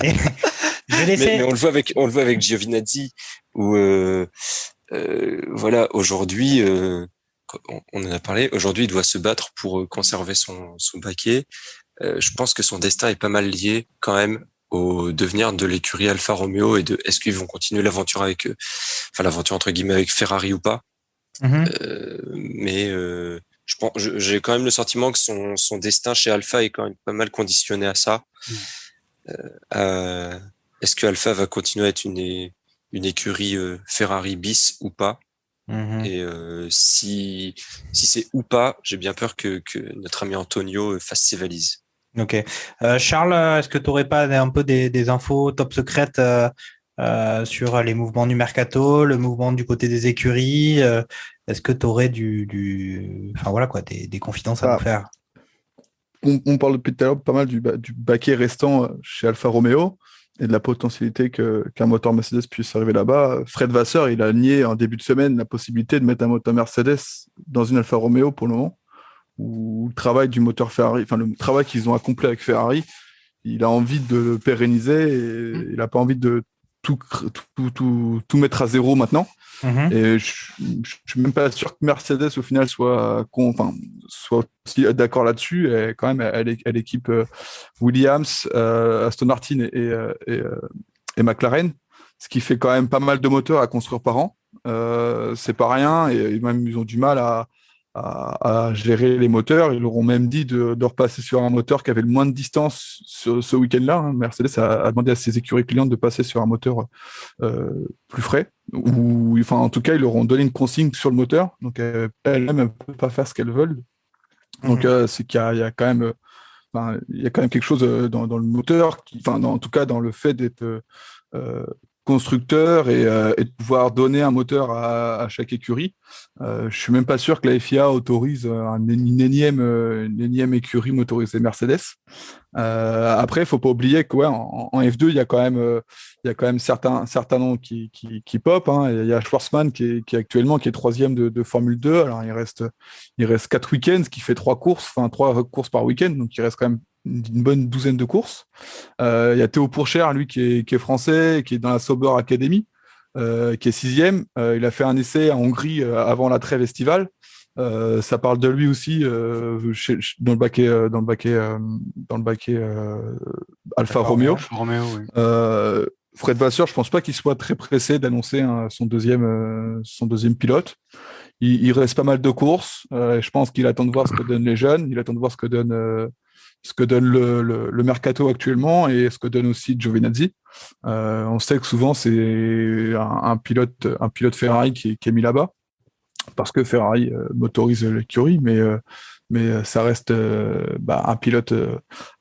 Mais on le voit avec Giovinazzi où voilà, aujourd'hui on en a parlé, aujourd'hui il doit se battre pour conserver son baquet. Je pense que son destin est pas mal lié quand même au devenir de l'écurie Alfa Romeo et de est-ce qu'ils vont continuer l'aventure avec l'aventure entre guillemets avec Ferrari ou pas. Mais j'ai quand même le sentiment que son destin chez Alfa est quand même pas mal conditionné à ça. Est-ce que Alfa va continuer à être une écurie Ferrari bis ou pas? Et si c'est ou pas, j'ai bien peur que notre ami Antonio fasse ses valises. Ok. Charles, est-ce que tu n'aurais pas un peu des infos top secrètes sur les mouvements du mercato, le mouvement du côté des écuries? Est-ce que tu aurais des confidences à nous faire? On parle depuis tout à l'heure pas mal du baquet restant chez Alfa Romeo. et de la potentialité qu'un moteur Mercedes puisse arriver là-bas. Fred Vasseur, il a nié en début de semaine la possibilité de mettre un moteur Mercedes dans une Alfa Romeo pour le moment, où le travail du moteur Ferrari, enfin le travail qu'ils ont accompli avec Ferrari, il a envie de le pérenniser et il n'a pas envie de tout mettre à zéro maintenant. Et je suis même pas sûr que Mercedes au final soit aussi d'accord là-dessus. Et quand même, elle équipe Williams, Aston Martin et McLaren, ce qui fait quand même pas mal de moteurs à construire par an. C'est pas rien, et même ils ont du mal à gérer les moteurs. Ils leur ont même dit de repasser sur un moteur qui avait le moins de distance ce week-end-là. Mercedes a demandé à ses écuries clientes de passer sur un moteur plus frais. Ou, enfin, en tout cas, ils leur ont donné une consigne sur le moteur. Donc, elles-mêmes ne peuvent pas faire ce qu'elles veulent. Donc, c'est qu'il y a quand même... il y a quand même quelque chose dans le moteur, en tout cas dans le fait d'être constructeur et de pouvoir donner un moteur à chaque écurie. Je suis même pas sûr que la FIA autorise une énième écurie motorisée Mercedes. Après, il faut pas oublier que en F2, il y a quand même certains noms qui pop. Il y a Schwarzman qui est actuellement qui est 3e de Formule 2. Alors il reste 4 week-ends, ce qui fait 3 courses par week-end, donc il reste quand même une bonne douzaine de courses. Il y a Théo Pourchère, lui qui est français, qui est dans la Sauber Academy, qui est 6e. Il a fait un essai en Hongrie avant la trêve estivale. Ça parle de lui aussi dans le baquet Alfa Romeo. Fred Vasseur, je pense pas qu'il soit très pressé d'annoncer son deuxième pilote. Il reste pas mal de courses. Je pense qu'il attend de voir ce que donnent les jeunes. Il attend de voir ce que donne le mercato actuellement et ce que donne aussi Giovinazzi. On sait que souvent c'est un pilote Ferrari qui est mis là-bas parce que Ferrari motorise l'écurie, mais ça reste un pilote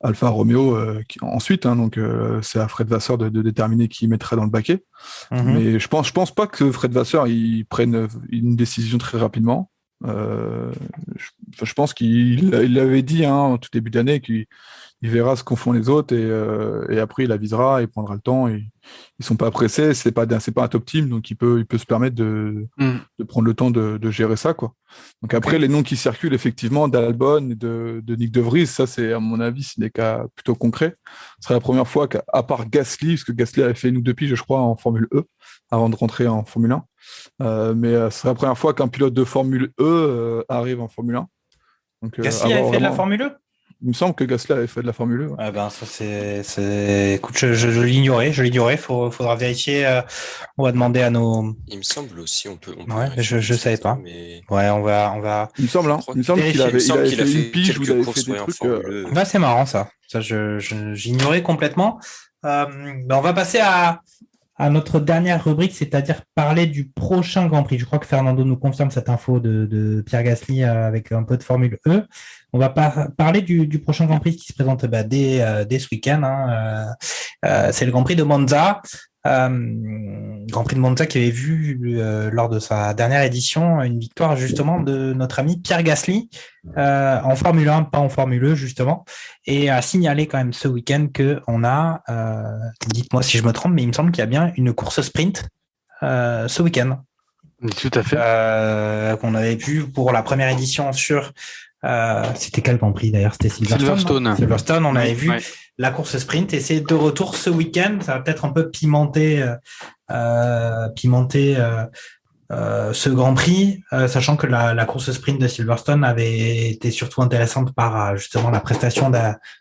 Alfa Romeo ensuite. Donc c'est à Fred Vasseur de déterminer qui mettra dans le baquet. Mais je pense pas que Fred Vasseur il prenne une décision très rapidement. Je pense qu'il l'avait dit en tout début d'année qu'il verra ce qu'en font les autres et après il avisera, il prendra le temps. Et ils sont pas pressés, c'est pas un top team, donc il peut se permettre de prendre le temps de gérer ça, quoi. Donc après les noms qui circulent effectivement d'Albon et de Nick De Vries, ça c'est à mon avis c'est des cas plutôt concrets. Ce serait la première fois qu'à part Gasly, parce que Gasly avait fait une ou deux piges je crois en Formule E avant de rentrer en Formule 1. Mais ce serait la première fois qu'un pilote de Formule E arrive en Formule 1. Donc, Gasly avait fait de la Formule E ? Il me semble que Gasly avait fait de la Formule 1. Ah ben, ça c'est... Écoute, je l'ignorais. Faudra vérifier. On va demander à nos... Il me semble aussi, on peut je savais pas. Mais... Ouais, on va... Il me semble qu'il avait fait une pige où il avait fait des trucs... Bah, c'est marrant ça. Ça, j'ignorais complètement. On va passer à notre dernière rubrique, c'est-à-dire parler du prochain Grand Prix. Je crois que Fernando nous confirme cette info de Pierre Gasly avec un peu de Formule E. On va parler du prochain Grand Prix qui se présente dès ce week-end. C'est le Grand Prix de Monza. Grand Prix de Monza qui avait vu lors de sa dernière édition une victoire justement de notre ami Pierre Gasly en Formule 1, pas en Formule E justement, et a signalé quand même ce week-end qu'on a, dites-moi si je me trompe, mais il me semble qu'il y a bien une course sprint ce week-end. Tout à fait. Qu'on avait vu pour la première édition sur... c'était quel Grand Prix d'ailleurs? C'était Silverstone. On avait vu la course sprint et c'est de retour ce week-end. Ça va peut-être un peu pimenter ce Grand Prix, sachant que la course sprint de Silverstone avait été surtout intéressante par justement la prestation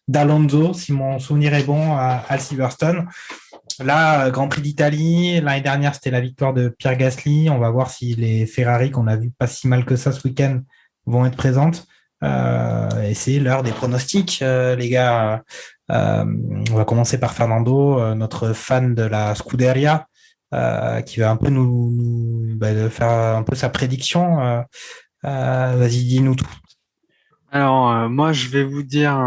d'Alonso, si mon souvenir est bon, à Silverstone. Là, Grand Prix d'Italie, l'année dernière, c'était la victoire de Pierre Gasly. On va voir si les Ferrari, qu'on a vu pas si mal que ça ce week-end, vont être présentes. Et c'est l'heure des pronostics, les gars. On va commencer par Fernando, notre fan de la Scuderia, qui va un peu nous faire un peu sa prédiction. Vas-y, dis-nous tout. Alors, moi, je vais vous dire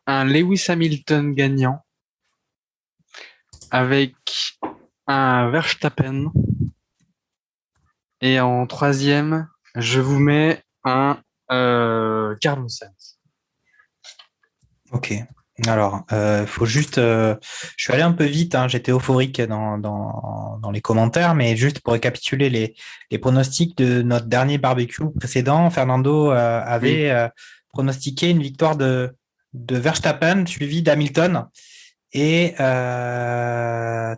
un Lewis Hamilton gagnant avec un Verstappen. Et en troisième, je vous mets un Carlos Sainz. Ok. Alors, faut juste. Je suis allé un peu vite, hein, j'étais euphorique dans les commentaires, mais juste pour récapituler les pronostics de notre dernier barbecue précédent, Fernando avait pronostiqué une victoire de Verstappen suivi d'Hamilton et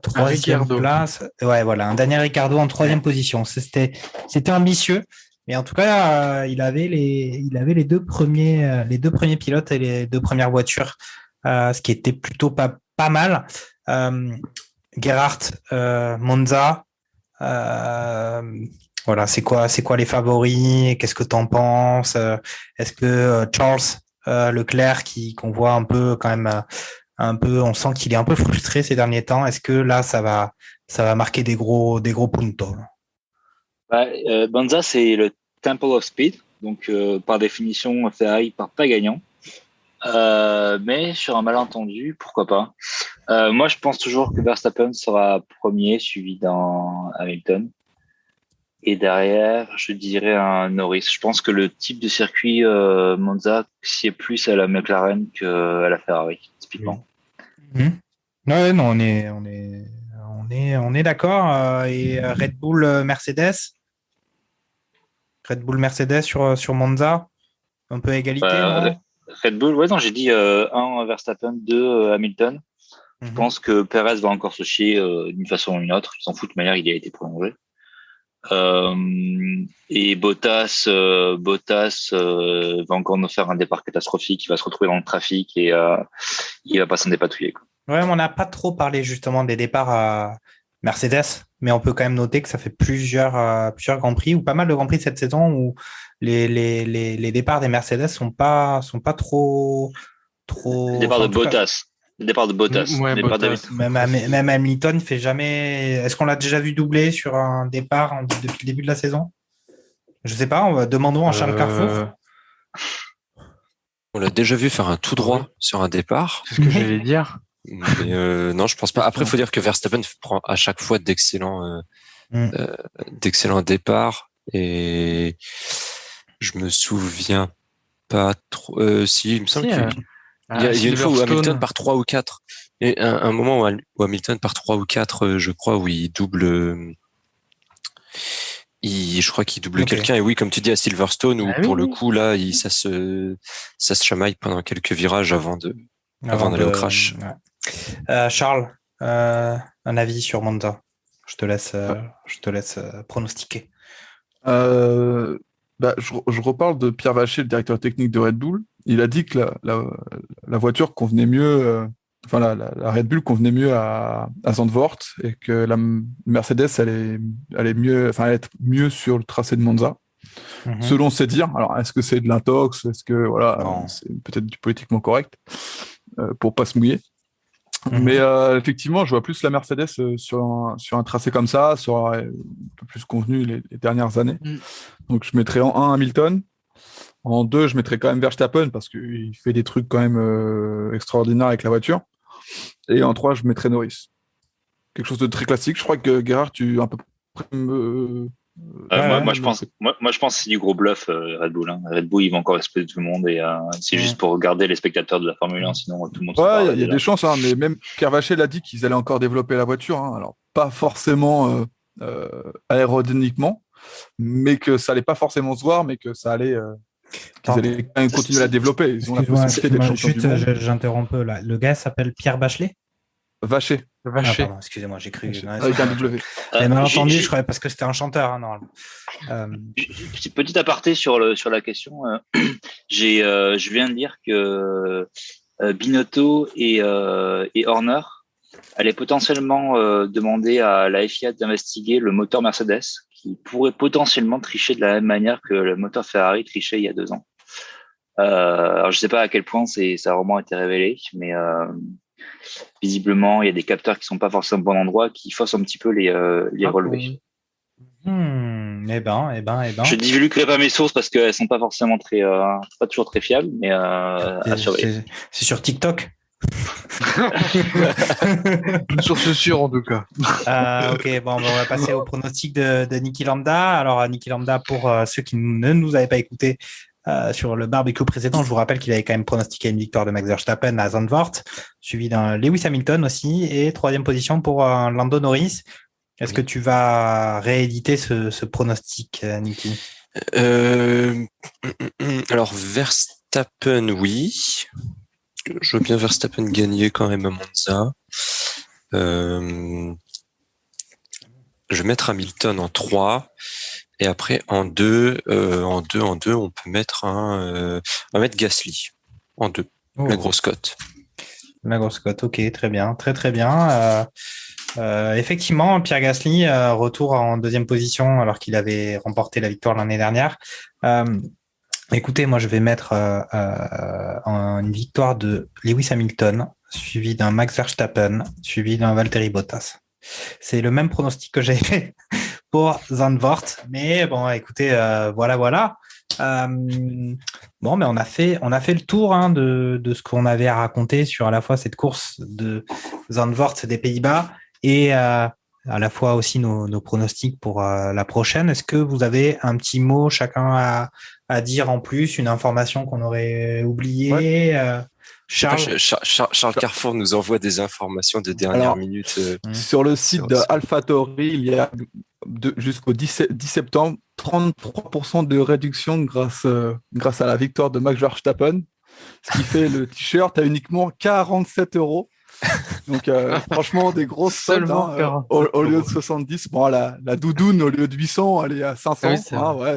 troisième place. Ouais, voilà, un Daniel Ricciardo en troisième position. C'était ambitieux. Mais en tout cas, il avait les deux premiers pilotes et les deux premières voitures, ce qui était plutôt pas mal. Gerhardt, Monza, voilà, c'est quoi les favoris? Qu'est-ce que tu en penses? Est-ce que Charles Leclerc, qu'on voit un peu quand même, on sent qu'il est un peu frustré ces derniers temps. Est-ce que là, ça va marquer des gros puntos? Monza, c'est le Temple of Speed, donc par définition, Ferrari part pas gagnant. Mais sur un malentendu, pourquoi pas. Moi, je pense toujours que Verstappen sera premier, suivi dans Hamilton. Et derrière, je dirais un Norris. Je pense que le type de circuit Monza sied plus à la McLaren qu'à la Ferrari, typiquement. Ouais, non, on est d'accord. Et Red Bull Mercedes sur Monza, un peu égalité. Red Bull, ouais, non, j'ai dit 1 Verstappen, 2 Hamilton. Je pense que Perez va encore se chier d'une façon ou d'une autre. Ils s'en foutent, de manière, il a été prolongé. Et Bottas va encore nous faire un départ catastrophique. Il va se retrouver dans le trafic et il va pas s'en dépatouiller, quoi. Ouais, mais on n'a pas trop parlé justement des départs à Mercedes, mais on peut quand même noter que ça fait plusieurs Grands Prix ou pas mal de Grands Prix cette saison où les départs des Mercedes sont pas trop. Le départ de Bottas. Le départ de Bottas. Ouais, Bottas. Même Hamilton fait jamais. Est-ce qu'on l'a déjà vu doubler sur un départ depuis le début de la saison? Je sais pas. Demandons à Charles Carrefour. On l'a déjà vu faire un tout droit sur un départ. C'est ce que j'allais dire. Mais non, je pense pas. Après, il faut dire que Verstappen prend à chaque fois d'excellents départs. Et je me souviens pas trop. Si, il me semble qu'il y a une fois où Hamilton part 3 ou 4. Et un moment où Hamilton part 3 ou 4, je crois, où il double. Je crois qu'il double quelqu'un. Et oui, comme tu dis, à Silverstone, où pour le coup, là, ça se chamaille pendant quelques virages avant d'aller au crash. Ouais. Charles, un avis sur Monza? Je te laisse pronostiquer. Je reparle de Pierre Vacher, le directeur technique de Red Bull. Il a dit que la voiture convenait mieux, la Red Bull convenait mieux à Zandvoort et que la Mercedes allait être mieux sur le tracé de Monza, selon ses dires. Alors, est-ce que c'est de l'intox? Est-ce que c'est peut-être du politiquement correct pour pas se mouiller? Mais effectivement, je vois plus la Mercedes sur un tracé comme ça aurait un peu plus convenu les dernières années. Donc, je mettrais en 1 Hamilton. En 2, je mettrais quand même Verstappen parce qu'il fait des trucs quand même extraordinaires avec la voiture. Et en 3, je mettrais Norris. Quelque chose de très classique. Je crois que Gerhardt, tu un peu près moi, je pense que c'est du gros bluff, Red Bull. Hein. Red Bull, ils vont encore exploser tout le monde et c'est juste pour regarder les spectateurs de la Formule 1, sinon tout le monde. Ouais, il y a des chances, hein, mais même Pierre Vacher l'a dit qu'ils allaient encore développer la voiture. Hein. Alors, pas forcément aérodynamiquement, mais que ça allait pas forcément se voir, mais que ça allait. Qu'ils allaient quand même continuer à la développer. Ils ont la possibilité d'être champions du monde. J'interromps un peu là. Le gars s'appelle Pierre Bachelet? Vacher. Pardon, excusez-moi, j'ai cru. Avec un W. J'ai mal entendu, je croyais, parce que c'était un chanteur, hein, normalement. Petit aparté sur la question. Je viens de dire que Binotto et Horner allaient potentiellement demander à la FIA d'investiguer le moteur Mercedes, qui pourrait potentiellement tricher de la même manière que le moteur Ferrari trichait il y a 2 ans. Alors, je ne sais pas à quel point ça a vraiment été révélé, mais visiblement, il y a des capteurs qui ne sont pas forcément au bon endroit, qui forcent un petit peu les relevés. Eh ben. Je divulguerai pas mes sources parce qu'elles ne sont pas forcément pas toujours très fiables, mais à surveiller. C'est sur TikTok? Une source sûre en tout cas. Ok, bon, on va passer au pronostic de Niki Lambda. Alors, Niki Lambda, pour ceux qui ne nous avaient pas écoutés, sur le barbecue précédent. Je vous rappelle qu'il avait quand même pronostiqué une victoire de Max Verstappen à Zandvoort, suivi d'un Lewis Hamilton aussi, et 3e position pour Lando Norris. Est-ce que tu vas rééditer ce pronostic, Niki? Alors, Verstappen, oui. Je veux bien Verstappen gagner quand même à Monza. Je vais mettre Hamilton en 3. Et après, en 2, on peut mettre on va mettre Gasly en 2. Oh. La grosse cote. La grosse cote, ok, très bien, très bien. Effectivement, Pierre Gasly, retour en 2e position alors qu'il avait remporté la victoire l'année dernière. Écoutez, moi je vais mettre une victoire de Lewis Hamilton, suivi d'un Max Verstappen, suivi d'un Valtteri Bottas. C'est le même pronostic que j'avais fait pour Zandvoort, mais bon, écoutez, voilà. Bon, mais on a fait le tour de ce qu'on avait à raconter sur à la fois cette course de Zandvoort des Pays-Bas et à la fois aussi nos pronostics pour la prochaine. Est-ce que vous avez un petit mot chacun à dire en plus, une information qu'on aurait oubliée? Charles Carrefour nous envoie des informations de dernière minute. Sur le site d'AlphaTauri, il y a jusqu'au 10 septembre 33% de réduction grâce à la victoire de Max Verstappen, ce qui fait le t-shirt à uniquement 47 €. Donc franchement, des grosses sommes au lieu de 70. Bon, la doudoune au lieu de 800, elle est à 500. Oui,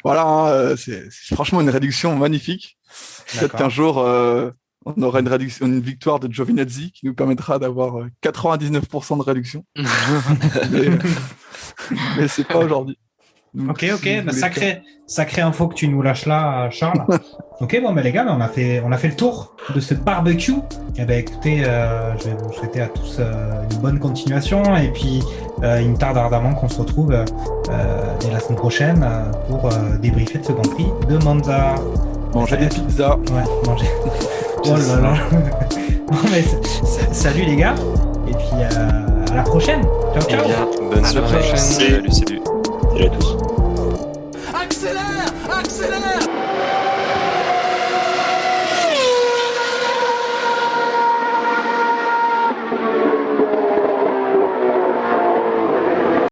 voilà, c'est franchement une réduction magnifique. Peut-être qu'un jour, on aura une victoire de Giovinazzi qui nous permettra d'avoir 99% de réduction. mais c'est pas aujourd'hui. Donc, ok, sacrée info que tu nous lâches là, Charles. Ok, bon, les gars, on a fait le tour de ce barbecue. Eh ben, écoutez, je vais vous souhaiter à tous une bonne continuation et puis il me tarde ardemment qu'on se retrouve dès la semaine prochaine pour débriefer de ce Grand Prix de Monza. Manger des pizzas. Ouais, manger. Oh là là. Non, mais salut les gars et puis à la prochaine. Ciao. Bonne soirée. Salut. Salut à tous. Accélère!